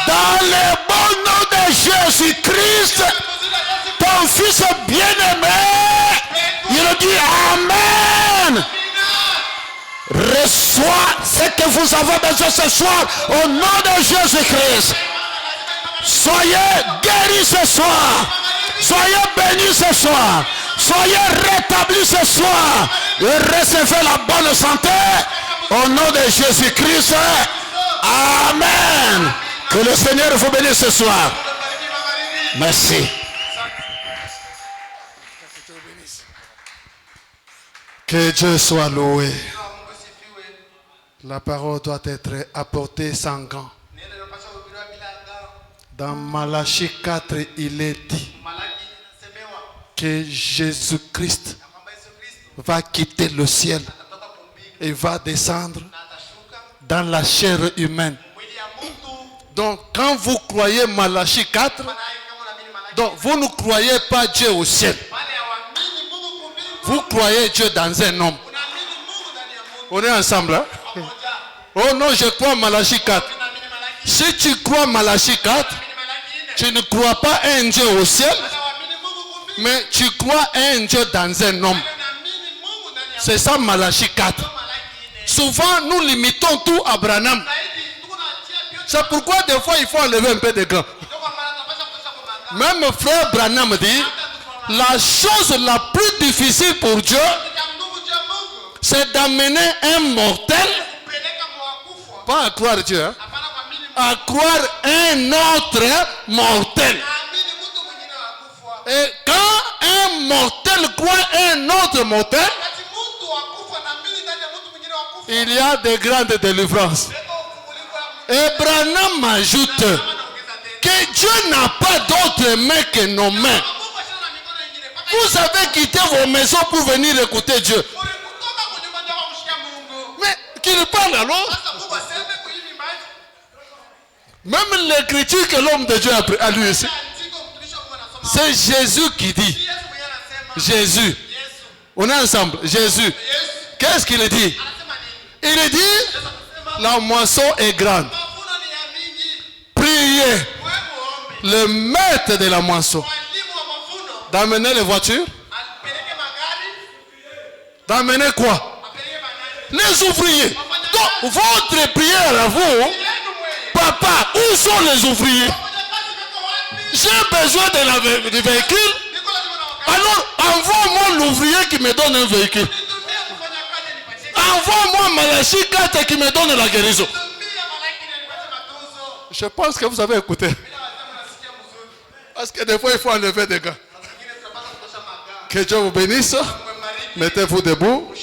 dans le bon nom de Jésus-Christ, ton Fils bien-aimé. Il dit Amen. Reçois ce que vous avez besoin ce soir au nom de Jésus-Christ. Soyez guéris ce soir. Soyez bénis ce soir. Soyez rétablis ce soir. Et recevez la bonne santé au nom de Jésus-Christ. Amen. Que le Seigneur vous bénisse ce soir. Merci. Que Dieu soit loué. La parole doit être apportée sans gants. Dans Malachie 4, il est dit que Jésus-Christ va quitter le ciel et va descendre dans la chair humaine. Donc, quand vous croyez Malachie 4, donc vous ne croyez pas Dieu au ciel. Vous croyez Dieu dans un homme. On est ensemble, hein? Oh non, je crois Malachie 4. Si tu crois Malachie 4, tu ne crois pas un Dieu au ciel, mais tu crois un Dieu dans un homme. C'est ça Malachie 4. Souvent, nous limitons tout à Branham. C'est pourquoi des fois, il faut enlever un peu de gants. Même frère Branham dit, la chose la plus difficile pour Dieu, c'est d'amener un mortel, pas à croire Dieu, hein, à croire un autre mortel. Et quand un mortel croit un autre mortel, il y a de grandes délivrances. Et Branham ajoute que Dieu n'a pas d'autres mains que nos mains. Vous avez quitté vos maisons pour venir écouter Dieu. Mais qu'il parle alors. Même l'écriture que l'homme de Dieu a lu ici, c'est Jésus qui dit. Jésus. On est ensemble. Jésus. Qu'est-ce qu'il dit? Il dit, la moisson est grande. Priez le maître de la moisson d'amener les voitures. D'amener quoi? Les ouvriers. Donc, votre prière à vous, papa, où sont les ouvriers? J'ai besoin du véhicule. Alors, envoie-moi l'ouvrier qui me donne un véhicule. Envoie-moi Malachie 4 qui me donne la guérison. Je pense que vous avez écouté. Parce que des fois, il faut enlever des gars. Que Dieu vous bénisse. Mettez-vous debout.